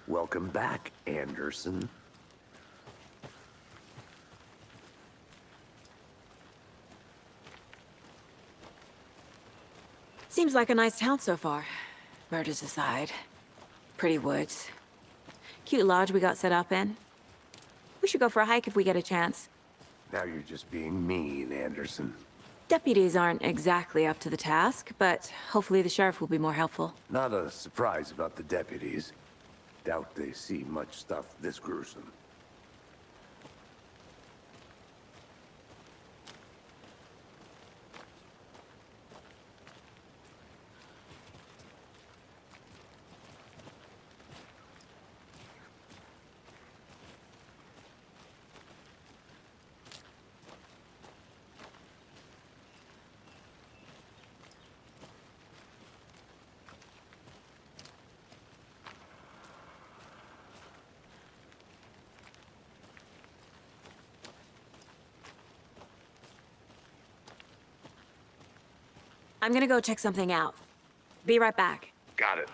Welcome back, Anderson. Seems like a nice town so far. Murders aside. Pretty woods. Cute lodge we got set up in. We should go for a hike if we get a chance. Now you're just being mean, Anderson. Deputies aren't exactly up to the task, but hopefully the sheriff will be more helpful. Not a surprise about the deputies. Doubt they see much stuff this gruesome. I'm gonna go check something out. Be right back. Got it.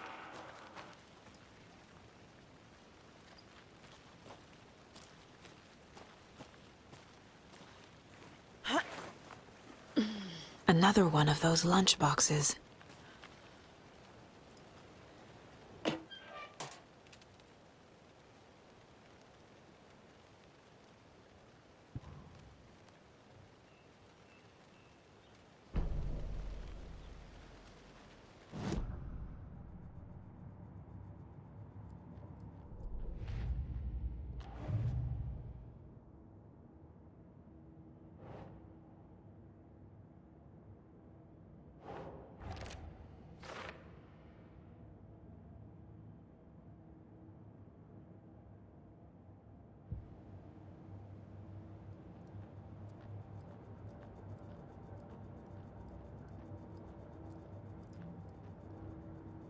Another one of those lunch boxes.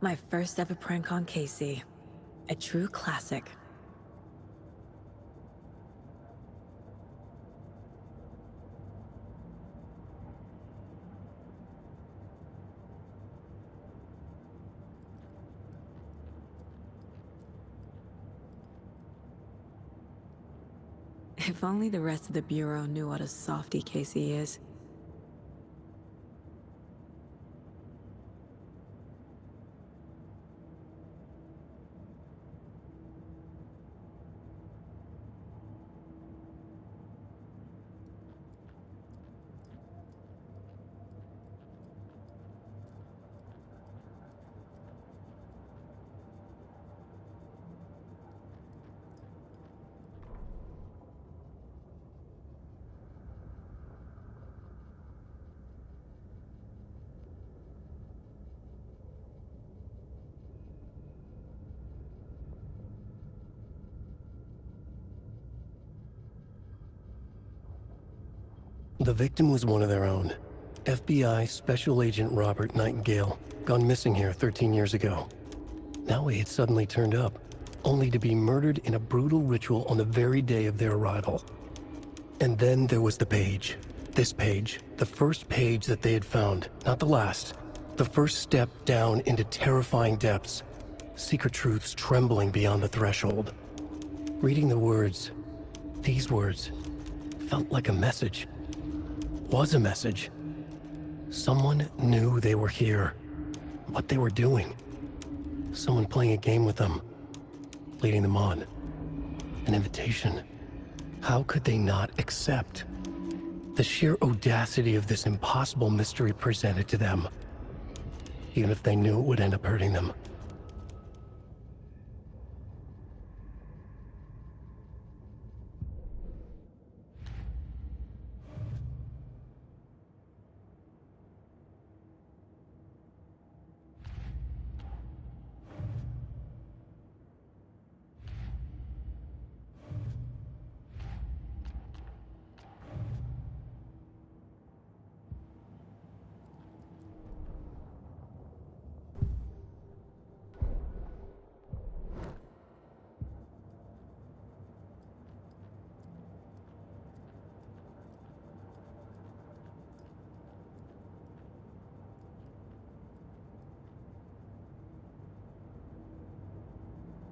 My first ever prank on Casey. A true classic. If only the rest of the Bureau knew what a softie Casey is. The victim was one of their own. FBI Special Agent Robert Nightingale, gone missing here 13 years ago. Now he had suddenly turned up, only to be murdered in a brutal ritual on the very day of their arrival. And then there was the page. This page, the first page that they had found, not the last. The first step down into terrifying depths. Secret truths trembling beyond the threshold. Reading the words, these words, felt like a message. Was a message. Someone knew they were here, what they were doing. Someone playing a game with them, leading them on. An invitation. How could they not accept? The sheer audacity of this impossible mystery presented to them, even if they knew it would end up hurting them.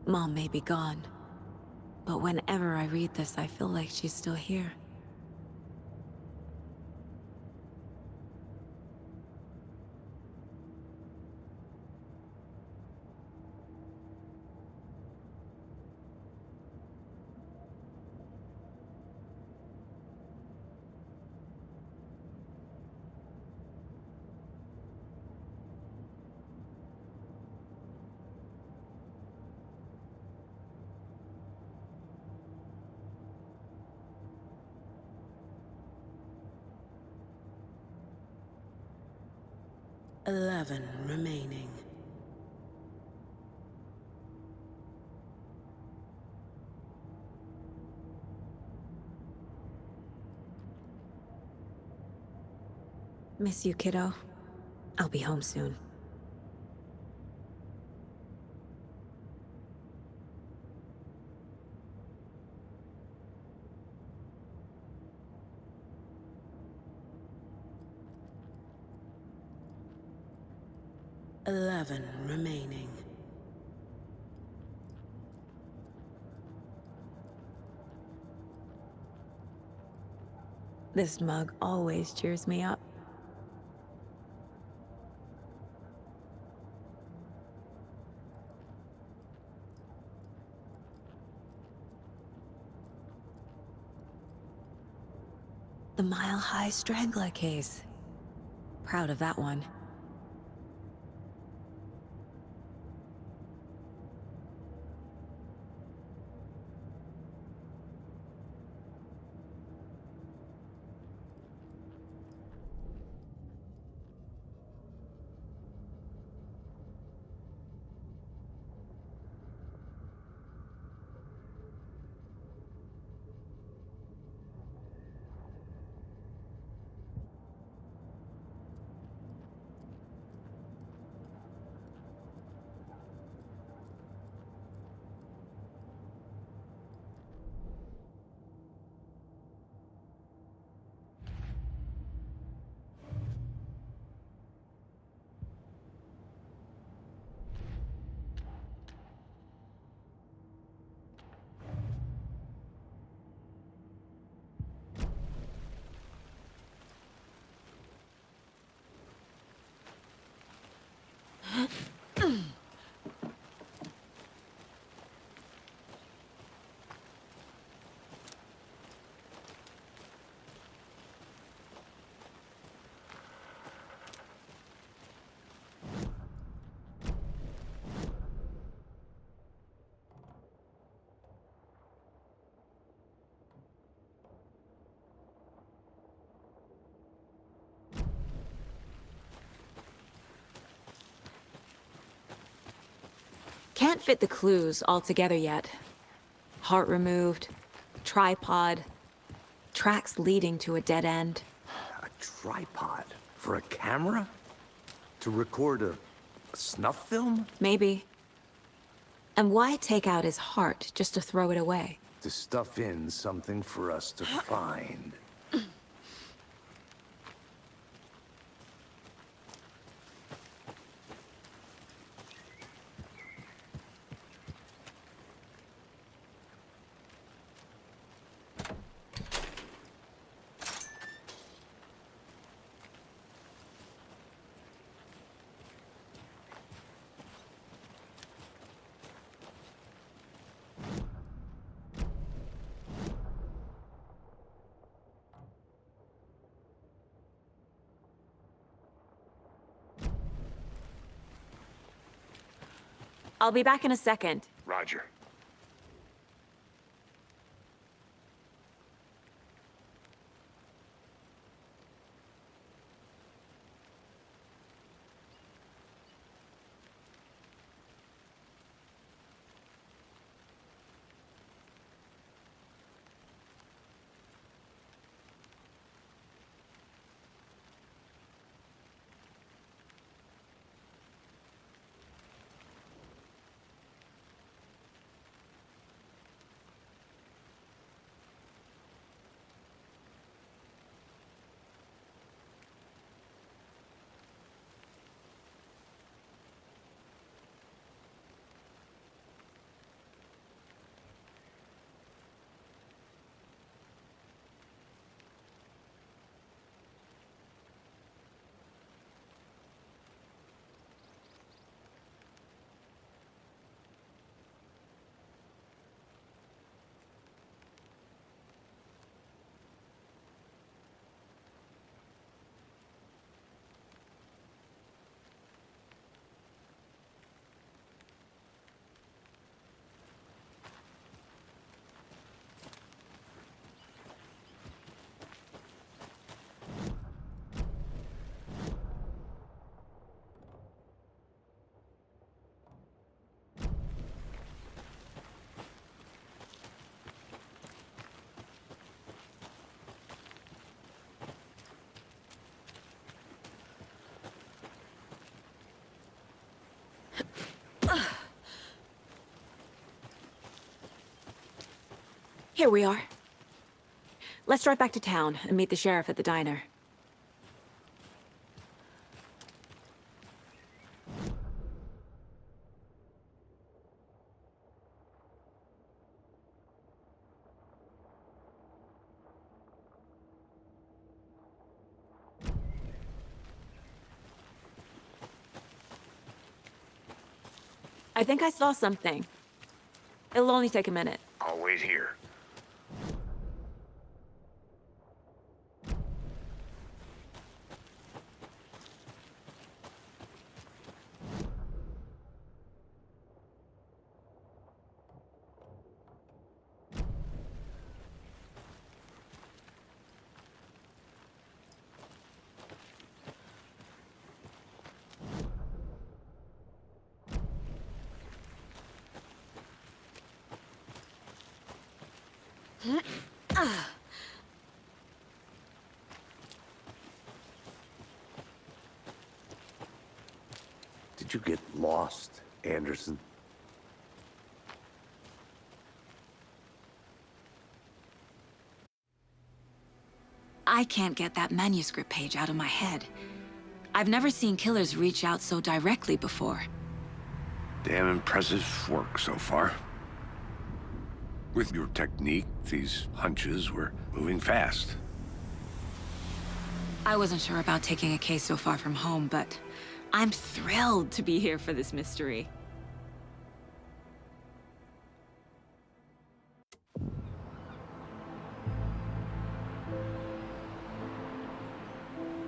Mom may be gone, but whenever I read this, I feel like she's still here. "11 remaining. Miss you, kiddo. I'll be home soon. 11 remaining. This mug always cheers me up. The Mile High Strangler case. Proud of that one. Can't fit the clues all together yet. Heart removed, tripod, tracks leading to a dead end. A tripod? For a camera? To record a snuff film? Maybe. And why take out his heart just to throw it away? To stuff in something for us to find. I'll be back in a second. Roger. Here we are. Let's drive back to town and meet the sheriff at the diner. I think I saw something. It'll only take a minute. I'll wait here. Did you get lost, Anderson? I can't get that manuscript page out of my head. I've never seen killers reach out so directly before. Damn impressive work so far. With your technique, these hunches were moving fast. I wasn't sure about taking a case so far from home, but I'm thrilled to be here for this mystery.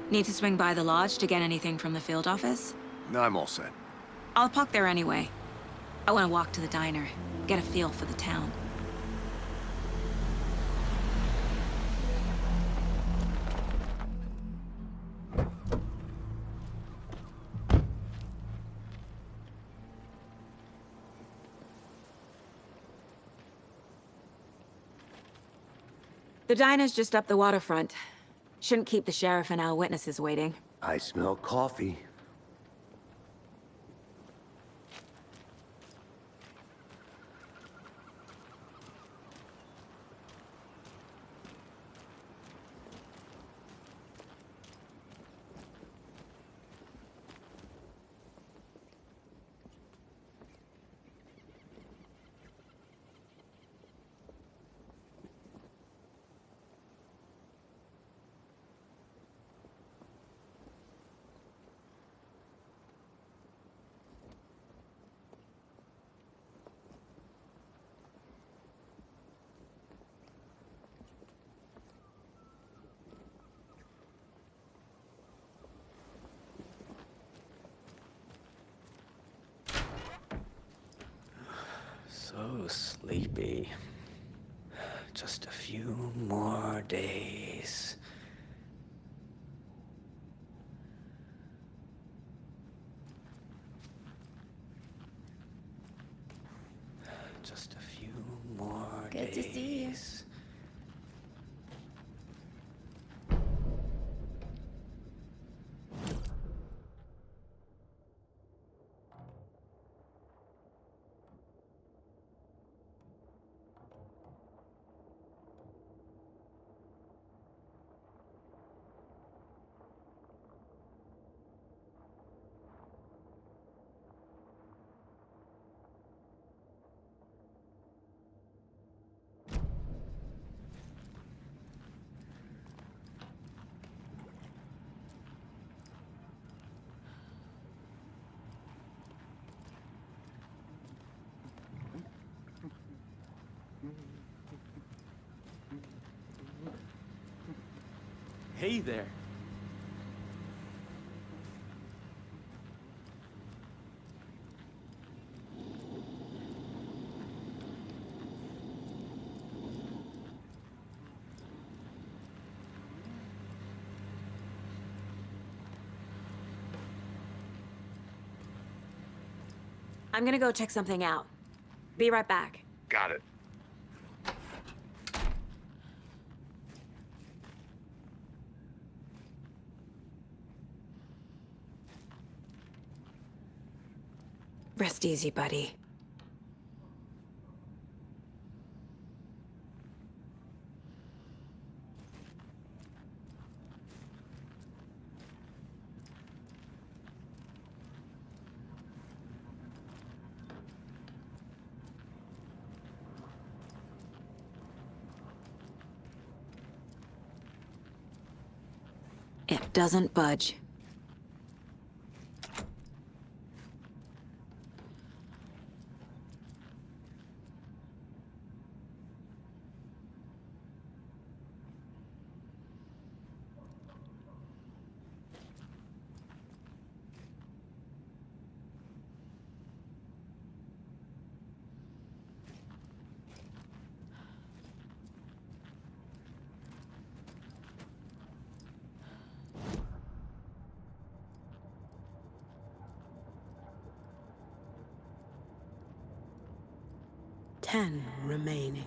Need to swing by the lodge to get anything from the field office? No, I'm all set. I'll park there anyway. I want to walk to the diner, get a feel for the town. The diner's just up the waterfront. Shouldn't keep the sheriff and our witnesses waiting. I smell coffee. So sleepy. Just a few more days. Just a few more days. Good to see you. Hey there. I'm gonna go check something out. Be right back. Got it. Rest easy, buddy. It doesn't budge. 10 remaining.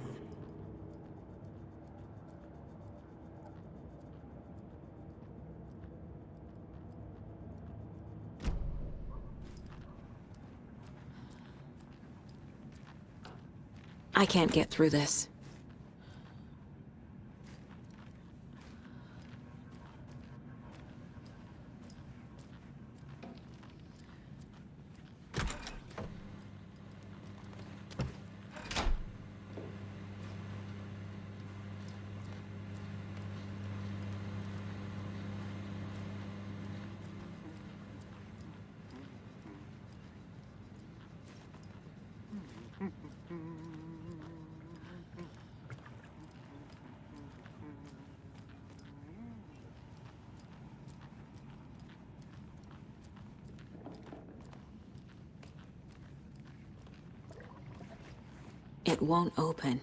I can't get through this. It won't open.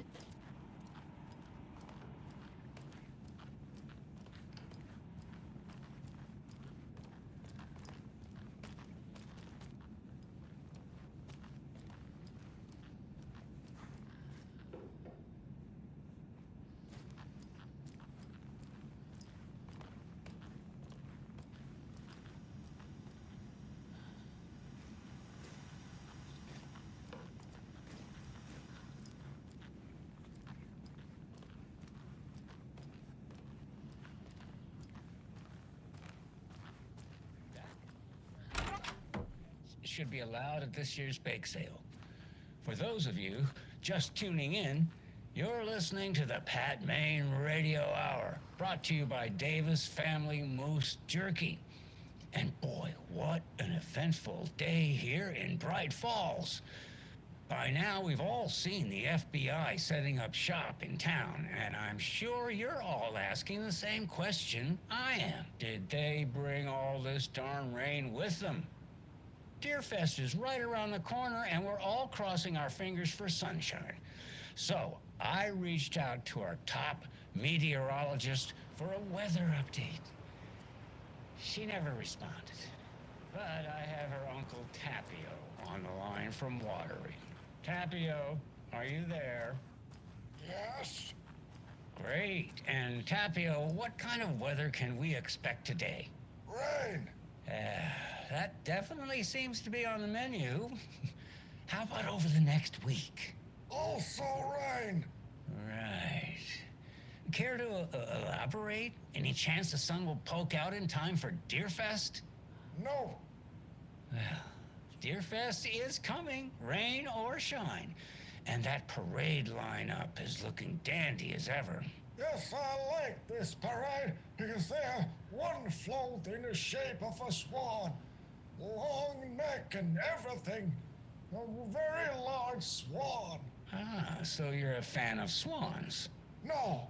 Should be allowed at this year's bake sale. For those of you just tuning in, you're listening to the Pat Maine Radio Hour, brought to you by Davis Family Moose Jerky. And boy, what an eventful day here in Bright Falls. By now, we've all seen the FBI setting up shop in town, and I'm sure you're all asking the same question I am. Did they bring all this darn rain with them? Deerfest is right around the corner, and we're all crossing our fingers for sunshine. So I reached out to our top meteorologist for a weather update. She never responded, but I have her Uncle Tapio on the line from Watery. Tapio, are you there? Yes? Great. And Tapio, what kind of weather can we expect today? Rain! That definitely seems to be on the menu. How about over the next week? Also rain! Right. Care to elaborate? Any chance the sun will poke out in time for Deerfest? No. Well, Deerfest is coming, rain or shine. And that parade lineup is looking dandy as ever. Yes, I like this parade because they're one float in the shape of a swan. Long neck and everything. A very large swan. Ah, so you're a fan of swans. No.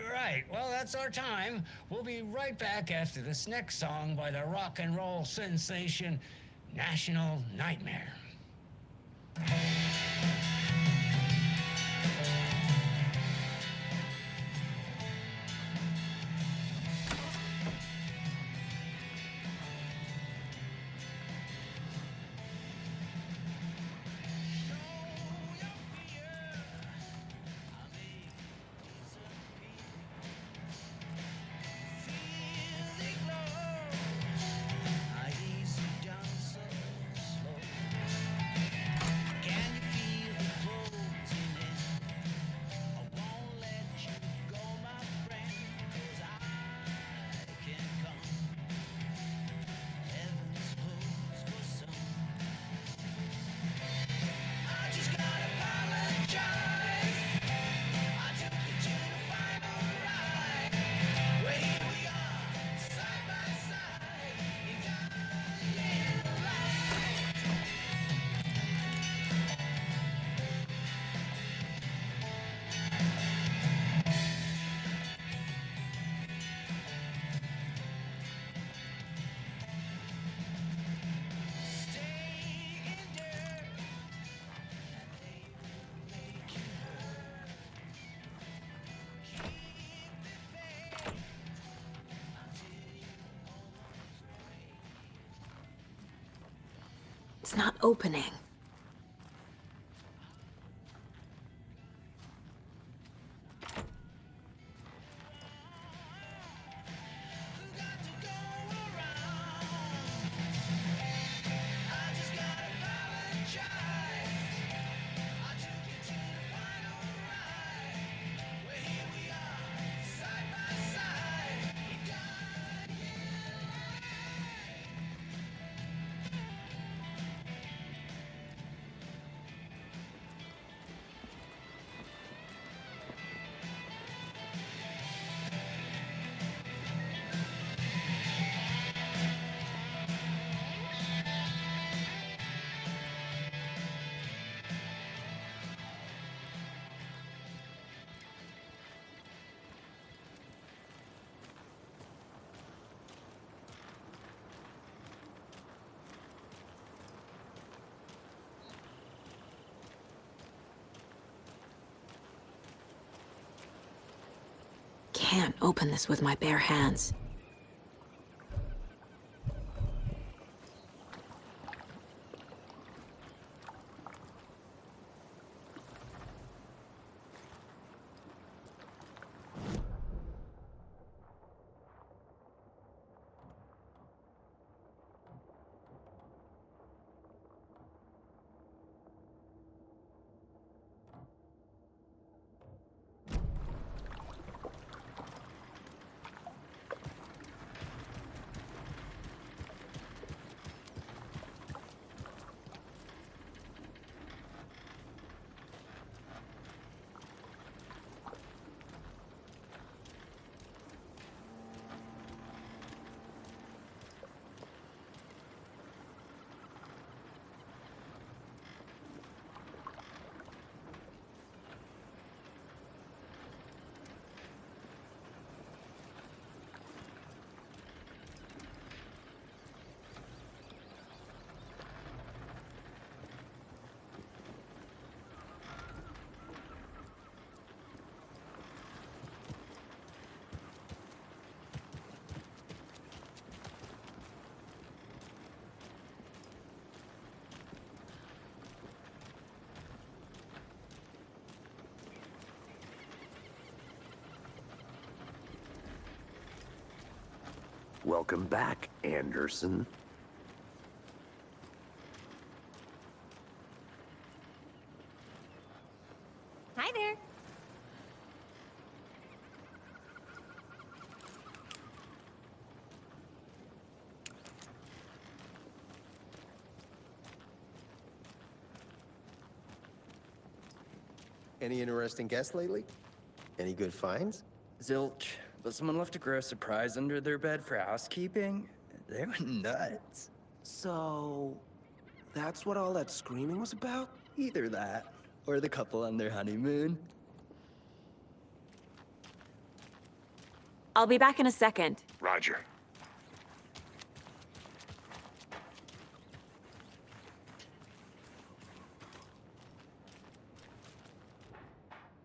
Right, well, that's our time. We'll be right back after this next song by the rock and roll sensation, National Nightmare. It's not opening. can't open this with my bare hands. Welcome back, Anderson. Hi there. Any interesting guests lately? Any good finds? Zilch, but someone left a gross surprise under their bed for housekeeping. They went nuts. So, that's what all that screaming was about? Either that, or the couple on their honeymoon. I'll be back in a second. Roger.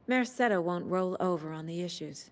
Merced won't roll over on the issues.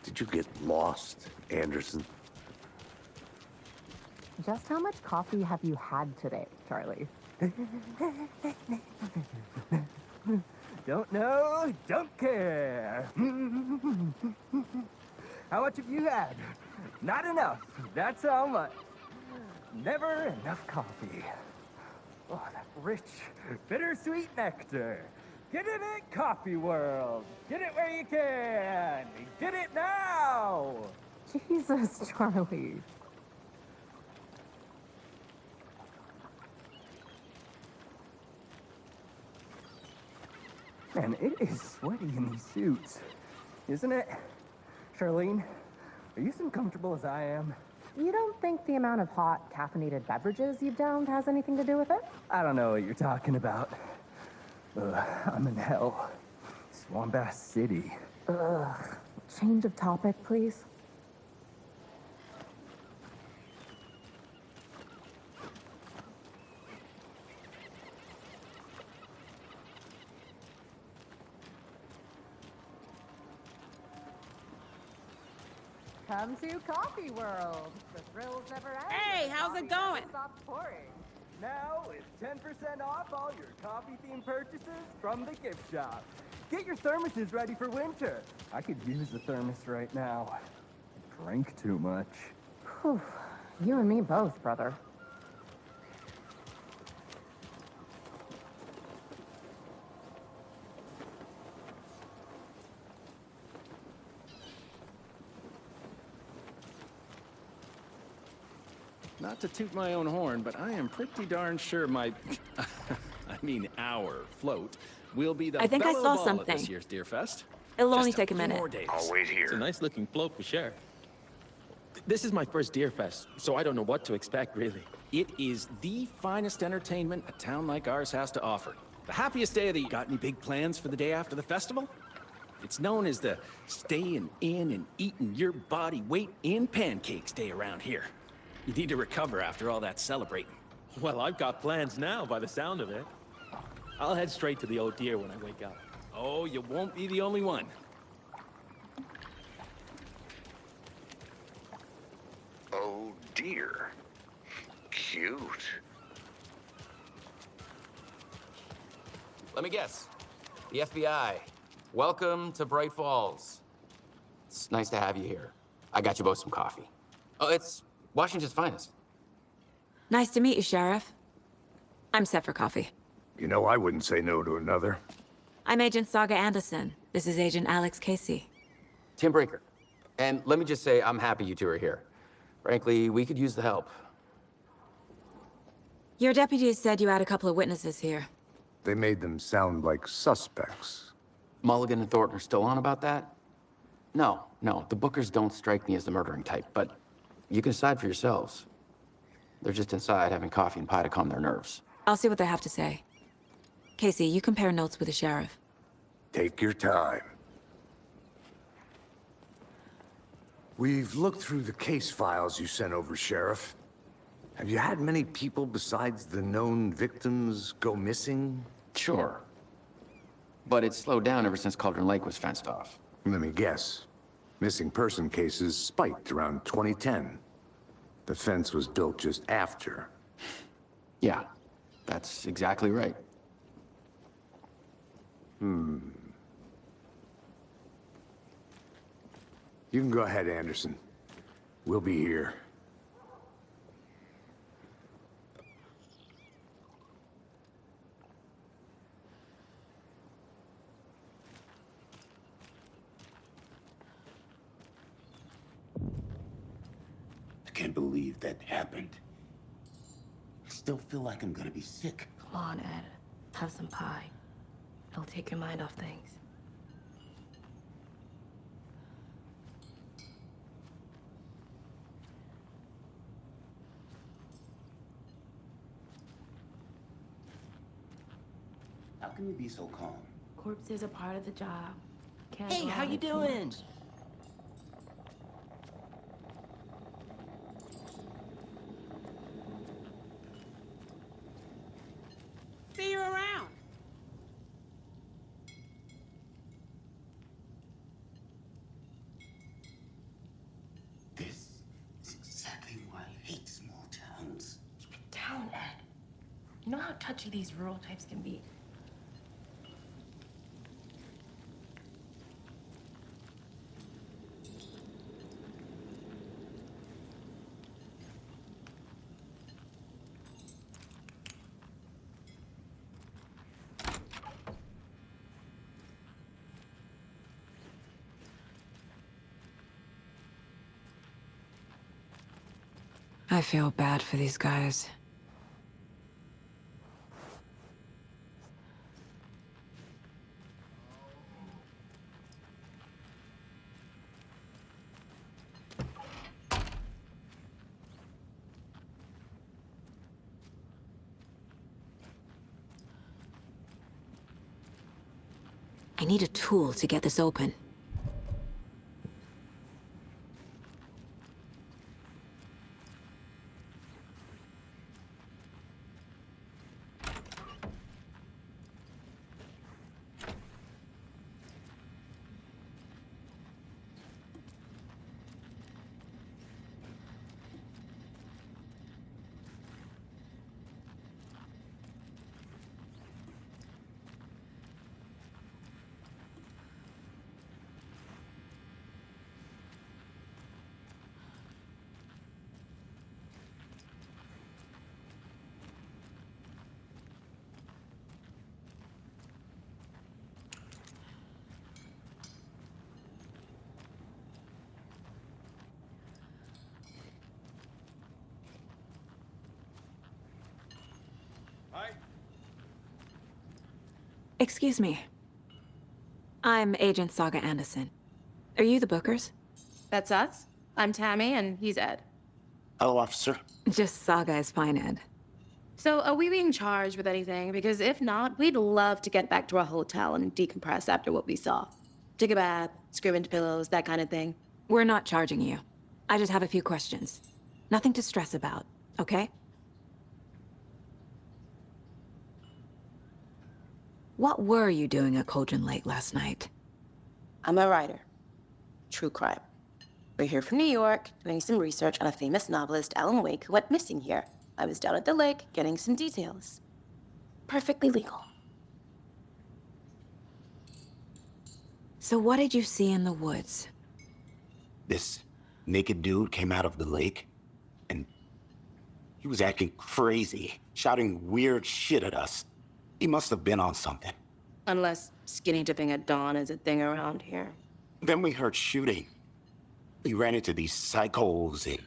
Did you get lost, Anderson? Just how much coffee have you had today, Charlie? Don't know, don't care. How much have you had? Not enough. That's how much. Never enough coffee. Oh, that rich, bittersweet nectar. Get it at Coffee World. Get it where you can. Get it now. Jesus, Charlie. Man, it is sweaty in these suits, isn't it? Charlene, are you as uncomfortable as I am? You don't think the amount of hot, caffeinated beverages you've downed has anything to do with it? I don't know what you're talking about. I'm in hell. Swamp Ass City. Ugh. Change of topic, please. Come to Coffee World. The thrills never end. Hey, how's it going? Stop pouring. Now it's 10% off all your coffee-themed purchases from the gift shop. Get your thermoses ready for winter. I could use a thermos right now. I drank too much. Whew. You and me both, brother. Not to toot my own horn, but I am pretty darn sure my... I mean our float will be the I think I belle saw of all something. at this year's Deer Fest. It'll only Just take a few minute. more days. I'll wait here. It's a nice looking float for sure. This is my first Deer Fest, so I don't know what to expect, really. It is the finest entertainment a town like ours has to offer. The happiest day of the... Got any big plans for the day after the festival? It's known as the staying in and eating your body weight in pancakes day around here. You need to recover after all that celebrating. Well, I've got plans now, by the sound of it. I'll head straight to the old deer when I wake up. Oh, you won't be the only one. Oh dear. Cute. Let me guess. The FBI. Welcome to Bright Falls. It's nice to have you here. I got you both some coffee. Oh, it's Washington's finest. Nice to meet you, Sheriff. I'm set for coffee. You know, I wouldn't say no to another. I'm Agent Saga Anderson. This is Agent Alex Casey. Tim Breaker. And let me just say, I'm happy you two are here. Frankly, we could use the help. Your deputies said you had a couple of witnesses here. They made them sound like suspects. Mulligan and Thornton are still on about that? No, the Bookers don't strike me as the murdering type, but you can decide for yourselves. They're just inside having coffee and pie to calm their nerves. I'll see what they have to say. Casey, you compare notes with the sheriff. Take your time. We've looked through the case files you sent over, Sheriff. Have you had many people besides the known victims go missing? Sure. But it's slowed down ever since Cauldron Lake was fenced off. Let me guess. Missing person cases spiked around 2010. The fence was built just after. Yeah, that's exactly right. You can go ahead, Anderson. We'll be here. I can't believe that happened. I still feel like I'm gonna be sick. Come on, Ed. Have some pie. It'll take your mind off things. How can you be so calm? Corpses are part of the job. Can't Hey, go how on you it too doing? much. See you around. This is exactly why I hate small towns. Keep it down, Ed. You know how touchy these rural types can be. I feel bad for these guys. I need a tool to get this open. Excuse me. I'm Agent Saga Anderson. Are you the Bookers? That's us. I'm Tammy, and he's Ed. Hello, officer. Just Saga is fine, Ed. So, are we being charged with anything? Because if not, we'd love to get back to our hotel and decompress after what we saw. Take a bath, scream into pillows, that kind of thing. We're not charging you. I just have a few questions. Nothing to stress about, okay? What were you doing at Cauldron Lake last night? I'm a writer. True crime. We're here from New York, doing some research on a famous novelist, Alan Wake, who went missing here. I was down at the lake, getting some details. Perfectly legal. So what did you see in the woods? This naked dude came out of the lake, and he was acting crazy, shouting weird shit at us. He must have been on something. Unless skinny dipping at dawn is a thing around here. Then we heard shooting. We ran into these psychos in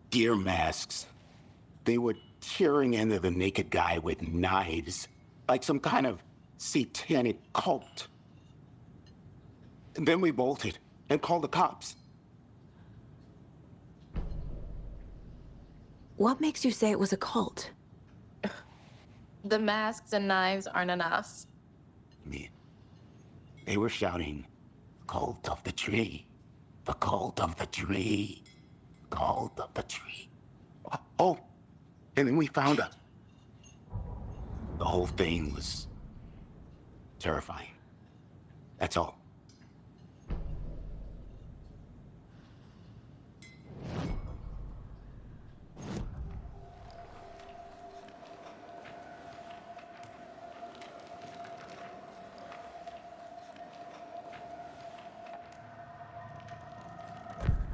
deer masks. They were tearing into the naked guy with knives, like some kind of satanic cult. And then we bolted and called the cops. What makes you say it was a cult? The masks and knives aren't enough. They were shouting, "Cult of the tree, the cult of the tree, cult of the tree." Oh, and then we found her. The whole thing was terrifying. That's all.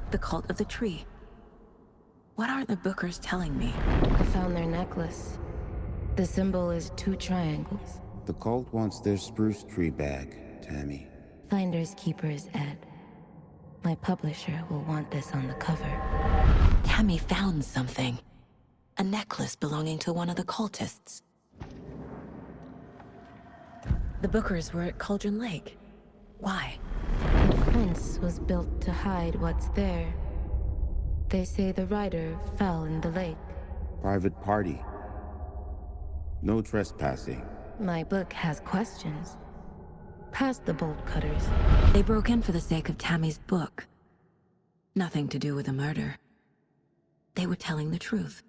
The cult of the tree. What are the Bookers telling me? I found their necklace. The symbol is 2 triangles. The cult wants their spruce tree back, Tammy. Finders keepers, Ed. My publisher will want this on the cover. Tammy found something. A necklace belonging to one of the cultists. The Bookers were at Cauldron Lake. Why? The fence was built to hide what's there. They say the rider fell in the lake. Private party. No trespassing. My book has questions. Past the bolt cutters. They broke in for the sake of Tammy's book. Nothing to do with a murder. They were telling the truth.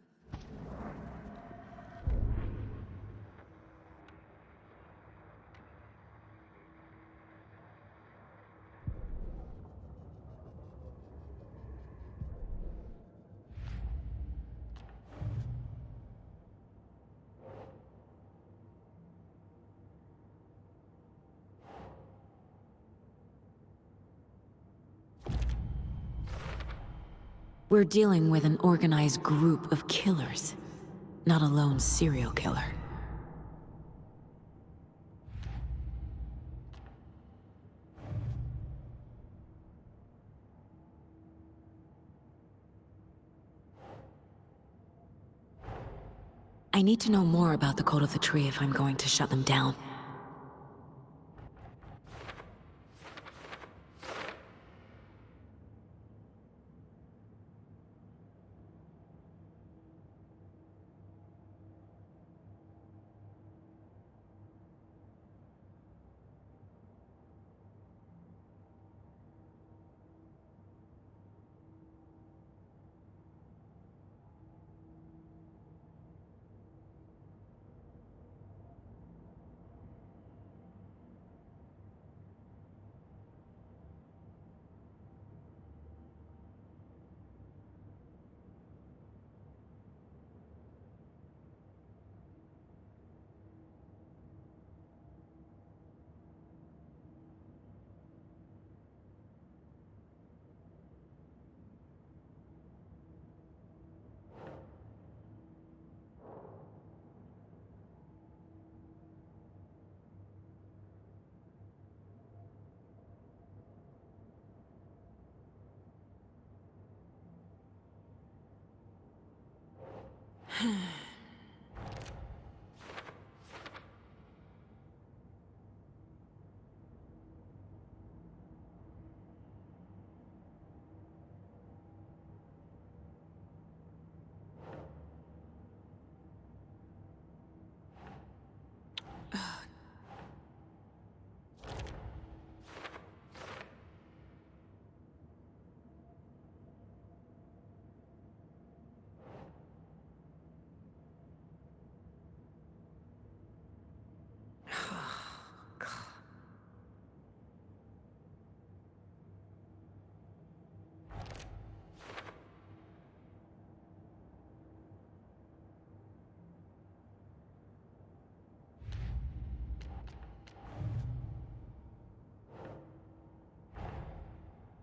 We're dealing with an organized group of killers, not a lone serial killer. I need to know more about the Code of the Tree if I'm going to shut them down.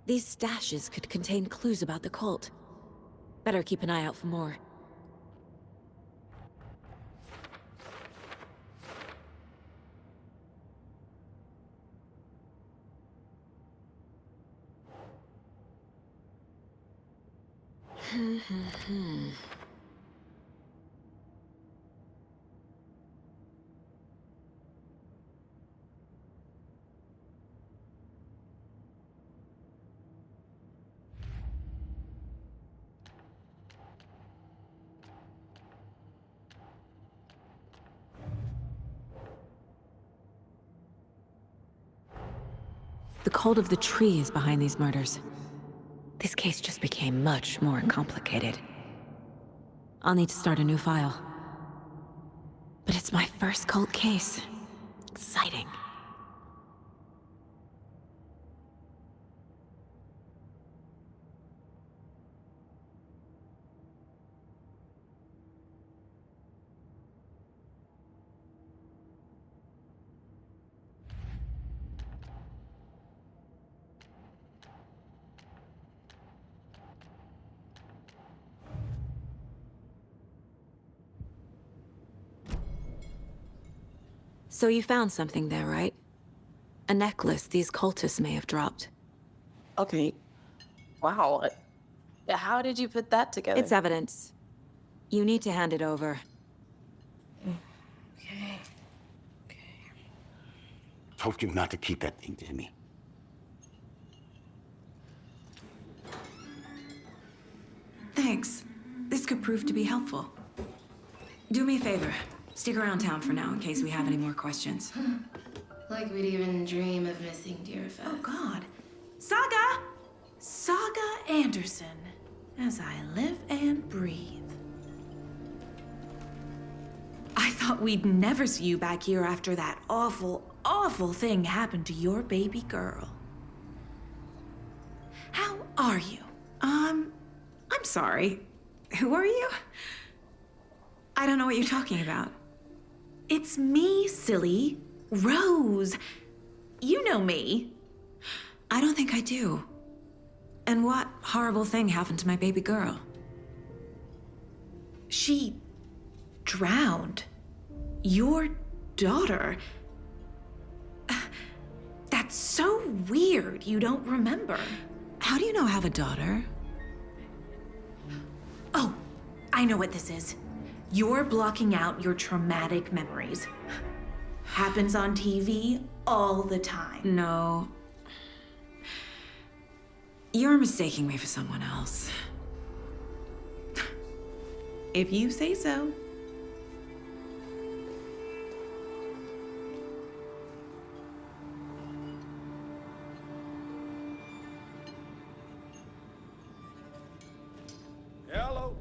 These stashes could contain clues about the cult. Better keep an eye out for more. The cult of the tree is behind these murders. This case just became much more complicated. I'll need to start a new file. But it's my first cult case. Exciting. So you found something there, right? A necklace these cultists may have dropped. Okay. Wow. How did you put that together? It's evidence. You need to hand it over. Okay. Told you not to keep that thing to me. Thanks. This could prove to be helpful. Do me a favor. Stick around town for now in case we have any more questions. Like we'd even dream of missing Deerfest. Oh, God. Saga! Saga Anderson. As I live and breathe. I thought we'd never see you back here after that awful, awful thing happened to your baby girl. How are you? I'm sorry. Who are you? I don't know what you're talking about. It's me, silly. Rose. You know me. I don't think I do. And what horrible thing happened to my baby girl? She drowned. Your daughter. That's so weird you don't remember. How do you know I have a daughter? Oh, I know what this is. You're blocking out your traumatic memories. Happens on TV all the time. No. You're mistaking me for someone else. If you say so. Hello.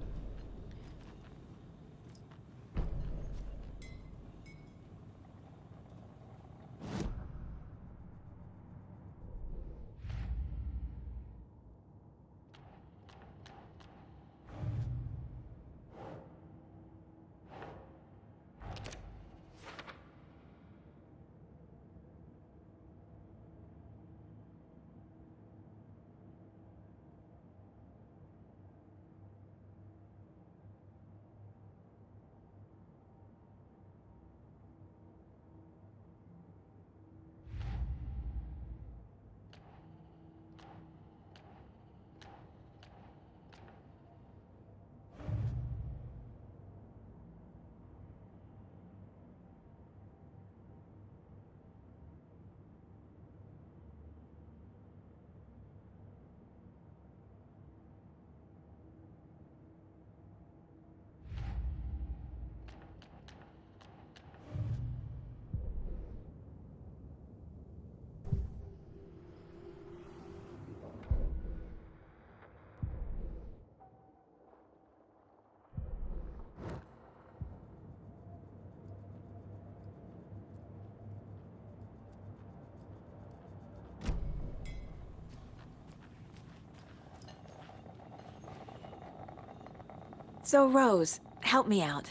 So, Rose, help me out.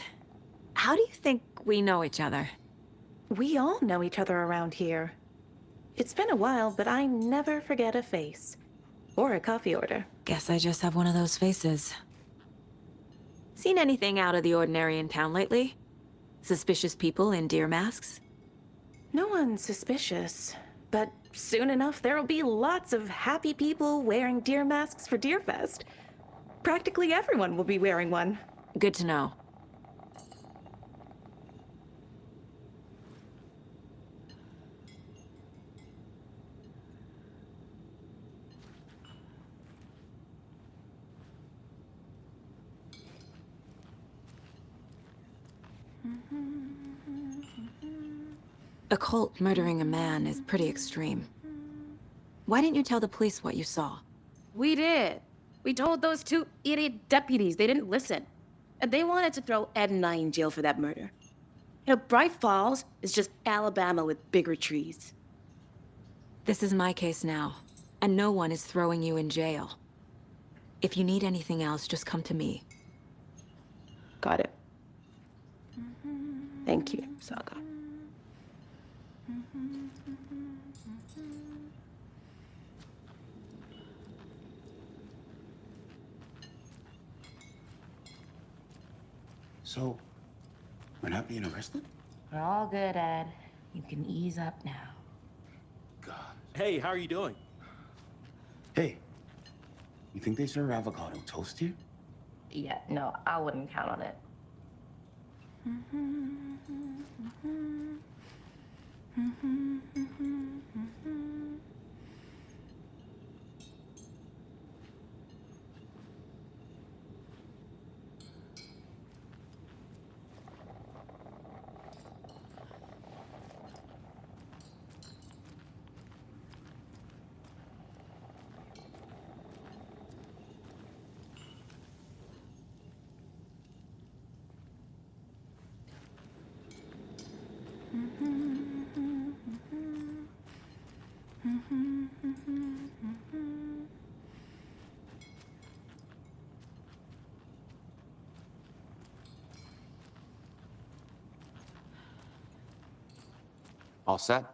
How do you think we know each other? We all know each other around here. It's been a while, but I never forget a face. Or a coffee order. Guess I just have one of those faces. Seen anything out of the ordinary in town lately? Suspicious people in deer masks? No one's suspicious. But soon enough, there'll be lots of happy people wearing deer masks for Deerfest. Practically everyone will be wearing one. Good to know. A cult murdering a man is pretty extreme. Why didn't you tell the police what you saw? We did. We told those two idiot deputies. They didn't listen. And they wanted to throw Ed and I in jail for that murder. You know, Bright Falls is just Alabama with bigger trees. This is my case now, and no one is throwing you in jail. If you need anything else, just come to me. Got it. Thank you, Saga. So, we're not being arrested? We're all good, Ed. You can ease up now. God. Hey, how are you doing? Hey, you think they serve avocado toast here? Yeah, no, I wouldn't count on it. All set?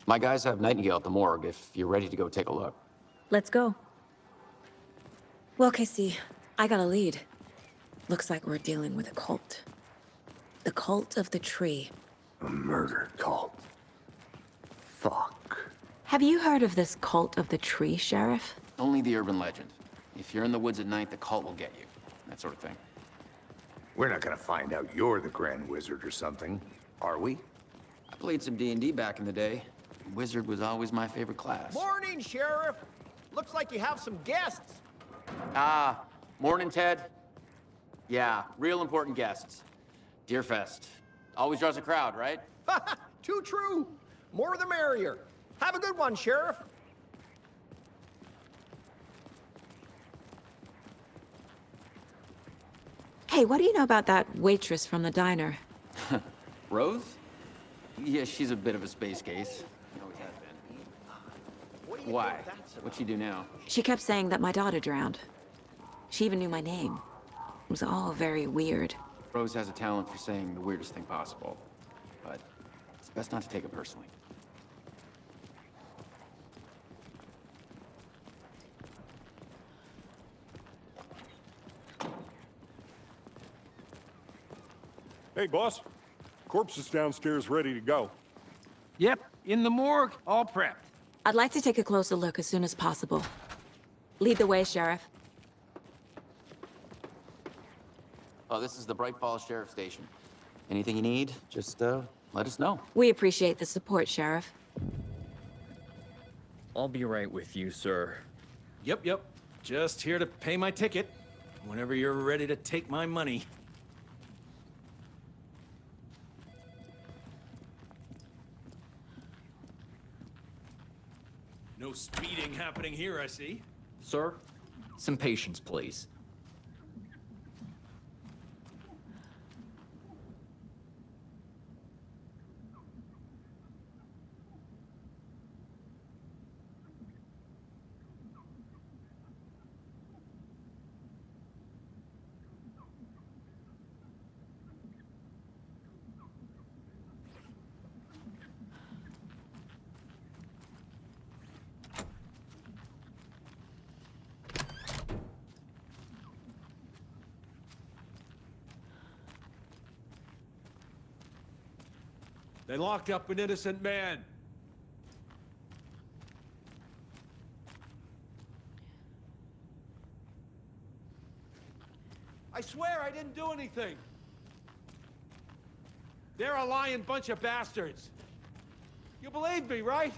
My guys have Nightingale at the morgue if you're ready to go take a look. Let's go. Well, Casey, I got a lead. Looks like we're dealing with a cult. The cult of the tree. A murder cult. Fuck. Have you heard of this cult of the tree, Sheriff? Only the urban legend. If you're in the woods at night, the cult will get you. That sort of thing. We're not gonna find out you're the Grand Wizard or something, are we? I played some D&D back in the day. Wizard was always my favorite class. Morning, Sheriff. Looks like you have some guests. Ah, morning, Ted. Yeah, real important guests. Deerfest. Always draws a crowd, right? Too true. More the merrier. Have a good one, Sheriff. Hey, what do you know about that waitress from the diner? Rose? Yeah, she's a bit of a space case. Always has been. Why? What'd she do now? She kept saying that my daughter drowned. She even knew my name. It was all very weird. Rose has a talent for saying the weirdest thing possible. But it's best not to take it personally. Hey, boss. Corpse is downstairs ready to go. Yep, in the morgue, all prepped. I'd like to take a closer look as soon as possible. Lead the way, Sheriff. Oh, this is the Bright Falls Sheriff Station. Anything you need, just let us know. We appreciate the support, Sheriff. I'll be right with you, sir. Yep. Just here to pay my ticket. Whenever you're ready to take my money. No speeding happening here, I see. Sir, some patience, please. They locked up an innocent man. I swear I didn't do anything. They're a lying bunch of bastards. You believe me, right?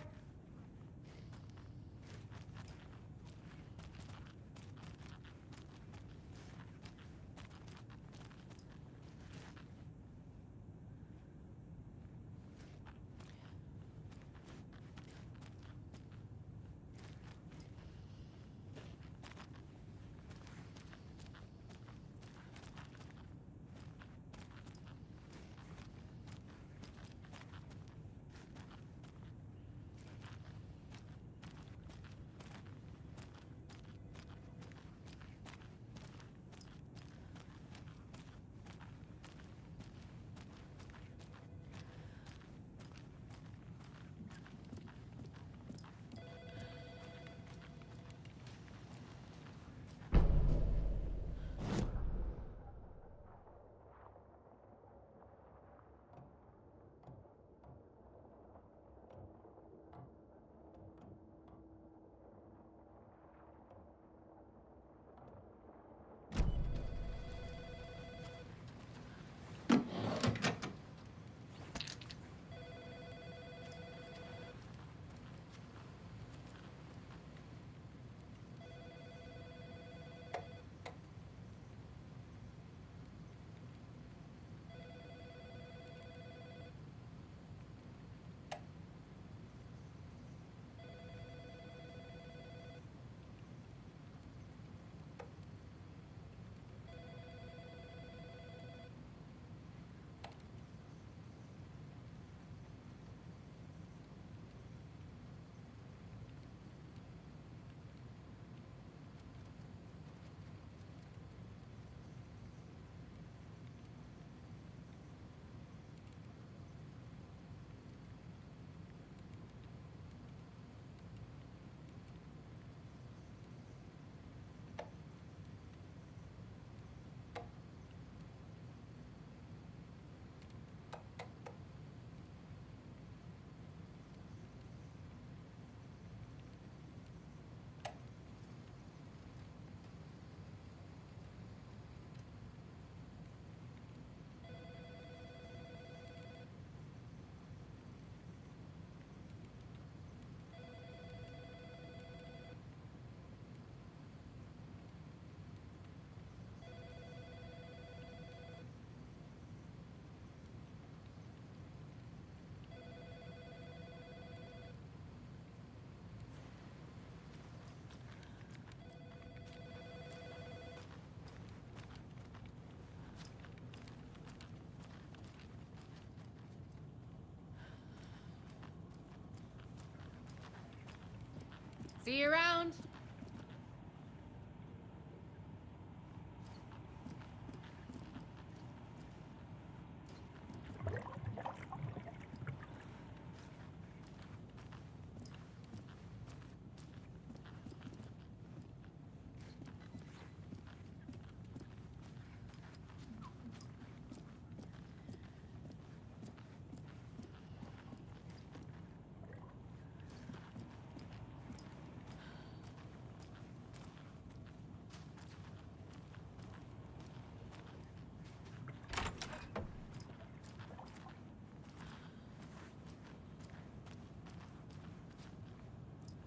See you around.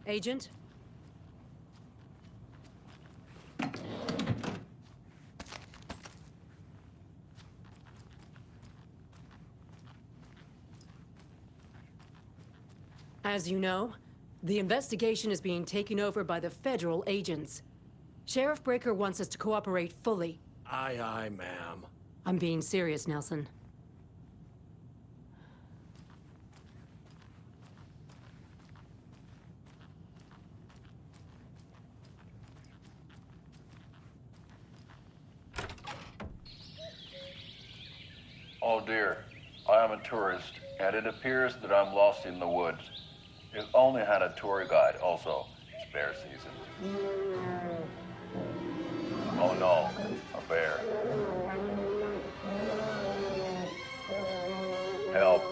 Agent? As you know, the investigation is being taken over by the federal agents. Sheriff Breaker wants us to cooperate fully. Aye, aye, ma'am. I'm being serious, Nelson. Oh dear, I am a tourist, and it appears that I'm lost in the woods. If only had a tour guide also. It's bear season. Oh no, a bear. Help.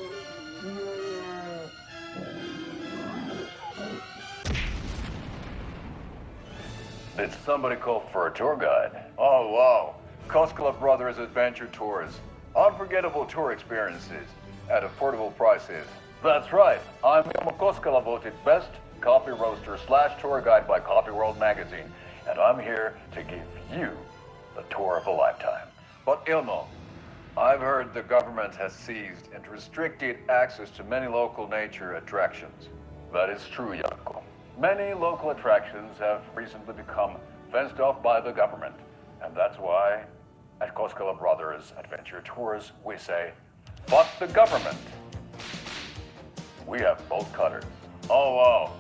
Did somebody call for a tour guide? Oh, wow. Koskela Brothers Adventure Tours. Unforgettable tour experiences at affordable prices. That's right. I'm Ilmo Koskela, voted best coffee roaster / tour guide by Coffee World magazine. And I'm here to give you the tour of a lifetime. But Ilmo, I've heard the government has seized and restricted access to many local nature attractions. That is true, Jaakko. Many local attractions have recently become fenced off by the government. And that's why, at Koskela Brothers Adventure Tours, we say, fuck the government. We have bolt cutters. Oh, wow.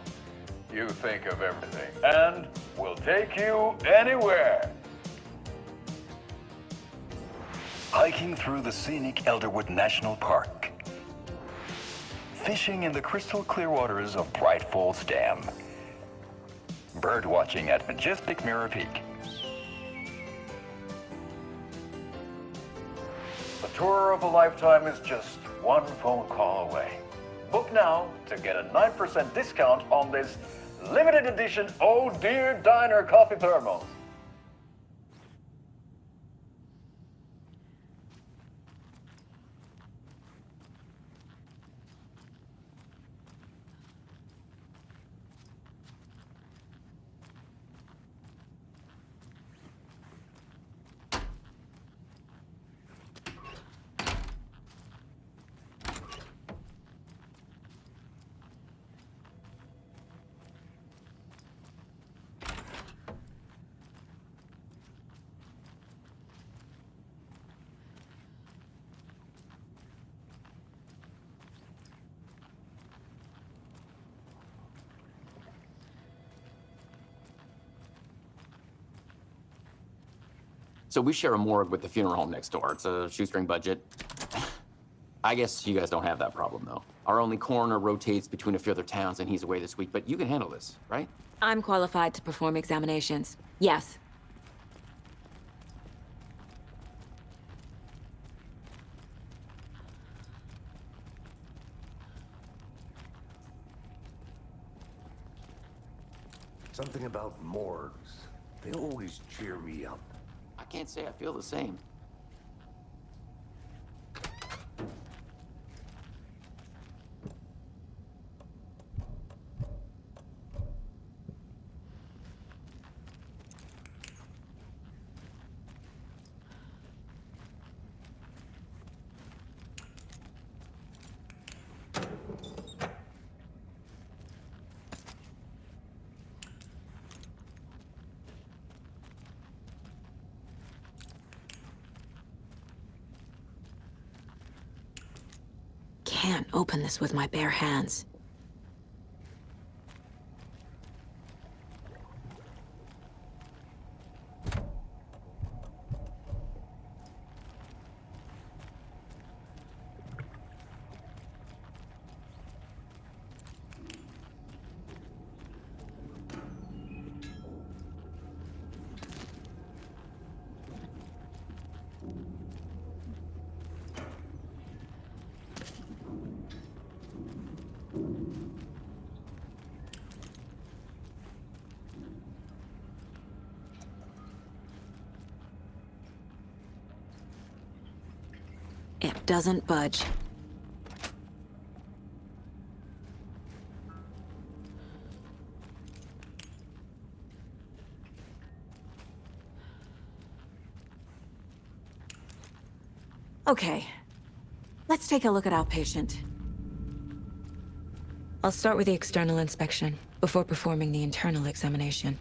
You think of everything. And we'll take you anywhere. Hiking through the scenic Elderwood National Park. Fishing in the crystal clear waters of Bright Falls Dam. Bird watching at majestic Mirror Peak. The tour of a lifetime is just one phone call away. Book now to get a 9% discount on this limited edition Oh Dear Diner coffee thermos. So we share a morgue with the funeral home next door. It's a shoestring budget. I guess you guys don't have that problem, though. Our only coroner rotates between a few other towns, and he's away this week, but you can handle this, right? I'm qualified to perform examinations. Yes. Something about morgues. They always cheer me up. I can't say I feel the same. Can't open this with my bare hands. It doesn't budge. Okay, let's take a look at outpatient. I'll start with the external inspection before performing the internal examination.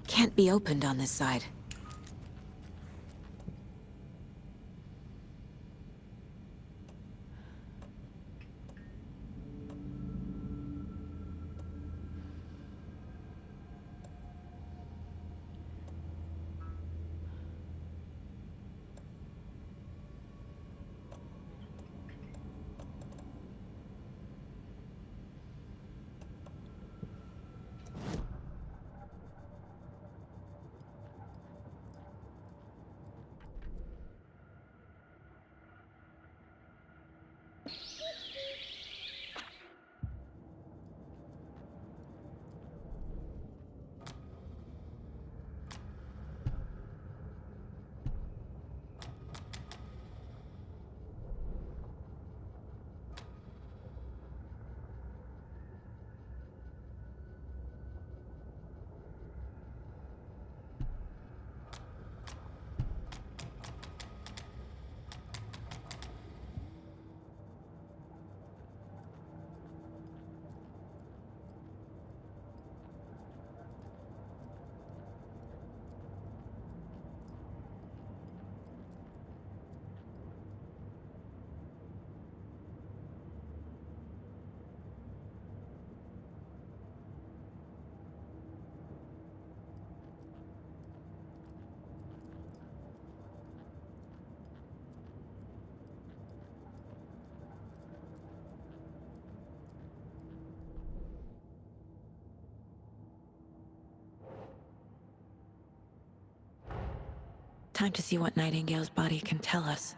Can't be opened on this side. Time to see what Nightingale's body can tell us.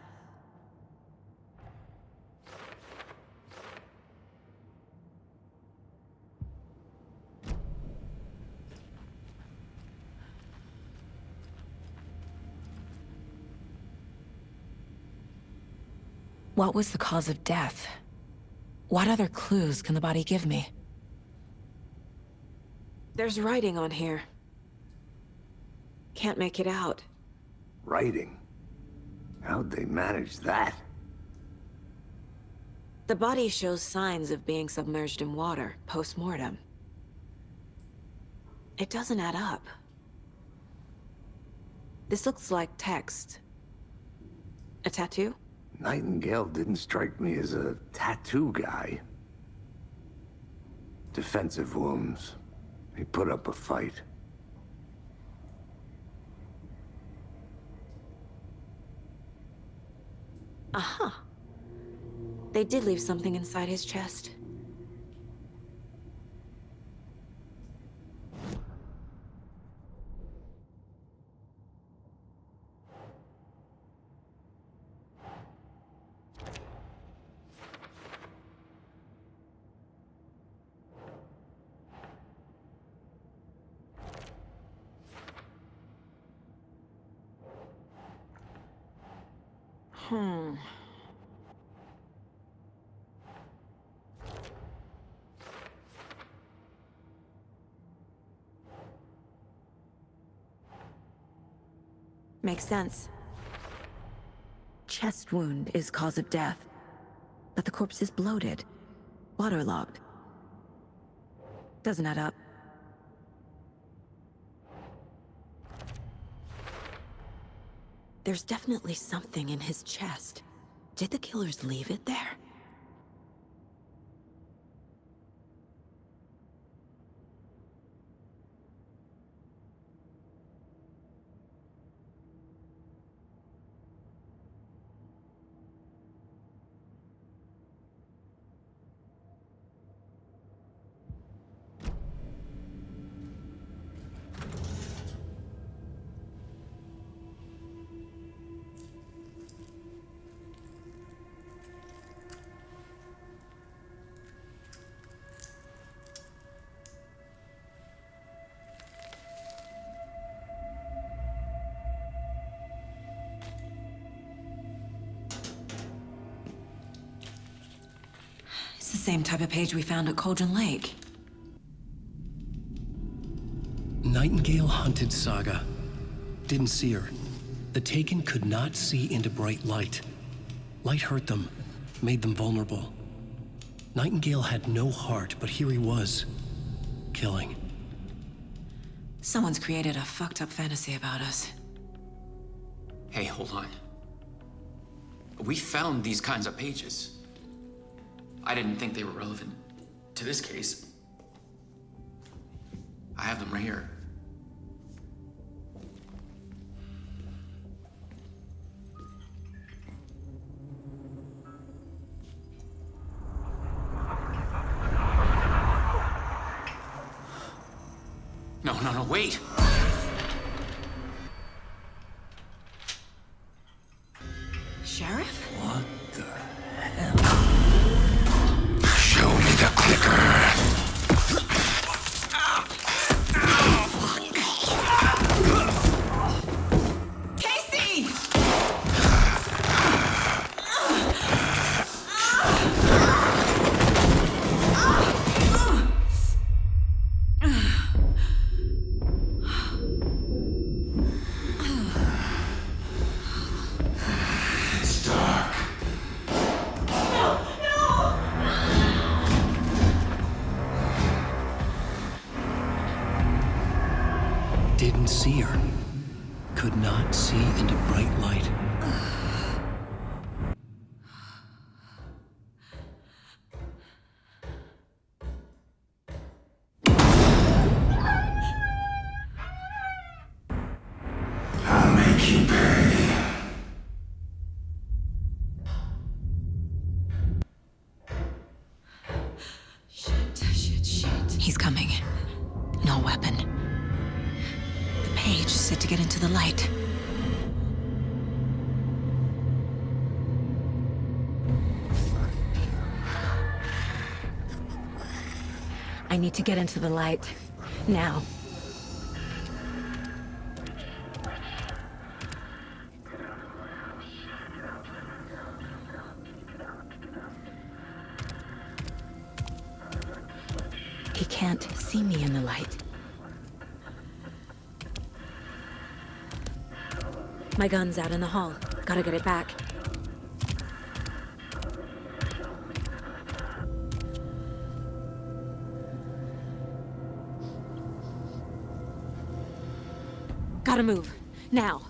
What was the cause of death? What other clues can the body give me? There's writing on here. Can't make it out. Writing? How'd they manage that? The body shows signs of being submerged in water, post-mortem. It doesn't add up. This looks like text. A tattoo? Nightingale didn't strike me as a tattoo guy. Defensive wounds. He put up a fight. Aha. They did leave something inside his chest. Makes sense. Chest wound is cause of death, but the corpse is bloated, waterlogged. Doesn't add up. There's definitely something in his chest. Did the killers leave it there? It's the same type of page we found at Cauldron Lake. Nightingale hunted Saga. Didn't see her. The Taken could not see into bright light. Light hurt them, made them vulnerable. Nightingale had no heart, but here he was, killing. Someone's created a fucked up fantasy about us. Hey, hold on. We found these kinds of pages. I didn't think they were relevant to this case. I have them right here. No, wait! Sheriff? What the hell? Show me the clicker. Casey! It's dark. Didn't see her. Could not see into bright light. I'll make you pay. Shit. He's coming. No weapon. The page said to get into the light. I need to get into the light. Now. He can't see me in the light. My gun's out in the hall. Gotta get it back. Gotta move. Now.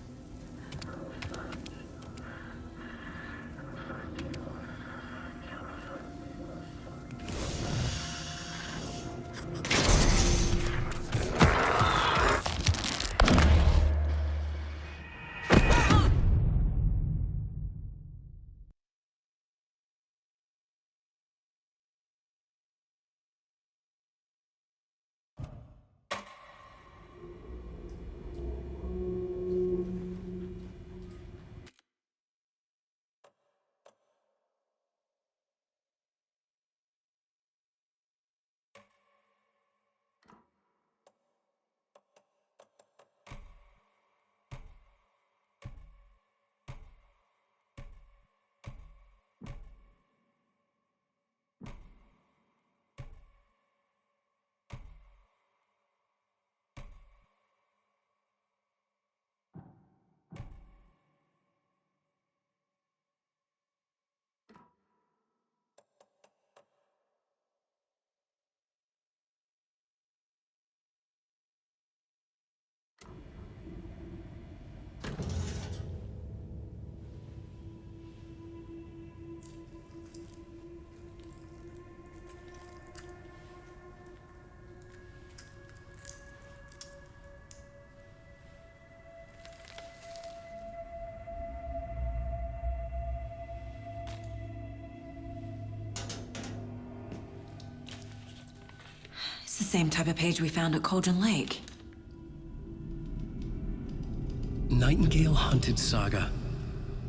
It's the same type of page we found at Cauldron Lake. Nightingale hunted Saga.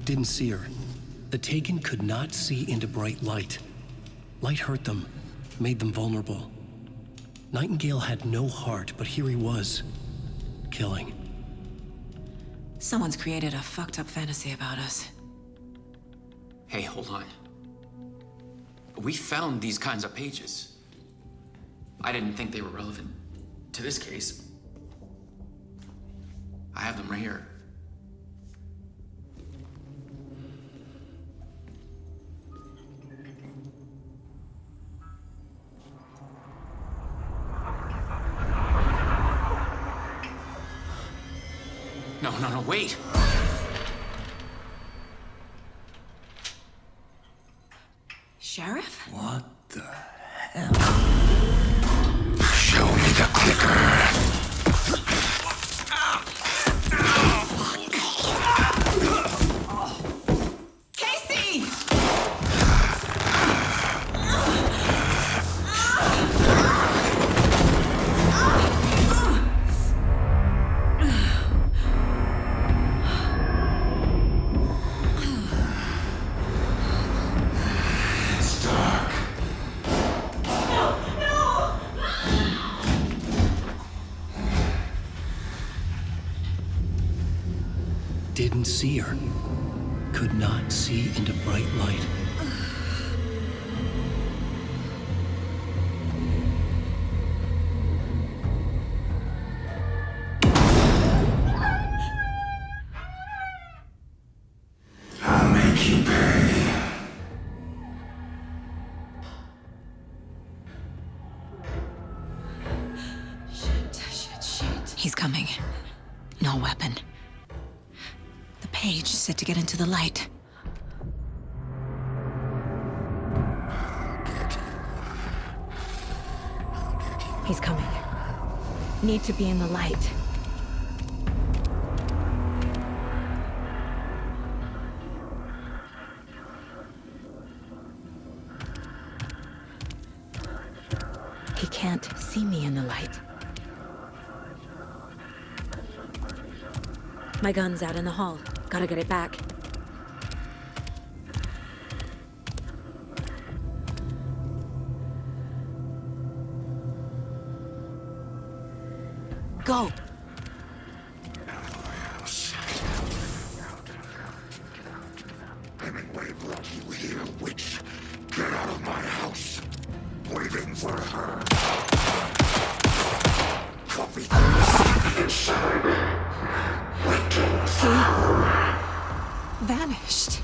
Didn't see her. The Taken could not see into bright light. Light hurt them, made them vulnerable. Nightingale had no heart, but here he was, killing. Someone's created a fucked up fantasy about us. Hey, hold on. We found these kinds of pages. I didn't think they were relevant to this case. I have them right here. No, wait! Sheriff? What the hell? Show me the clicker. Casey! It's dark. Didn't see her. Could not see into bright light. I'll make you pay. Shit. He's coming. No weapon. The page said to get into the light. He's coming. Need to be in the light. He can't see me in the light. My gun's out in the hall. Gotta get it back. go. Hemingway brought you here, witch. Get out of my house. Waiting for her. Copy inside. Waiting for her. Vanished.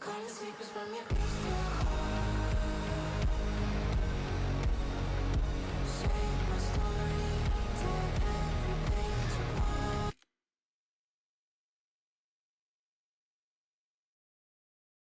Call the secrets from your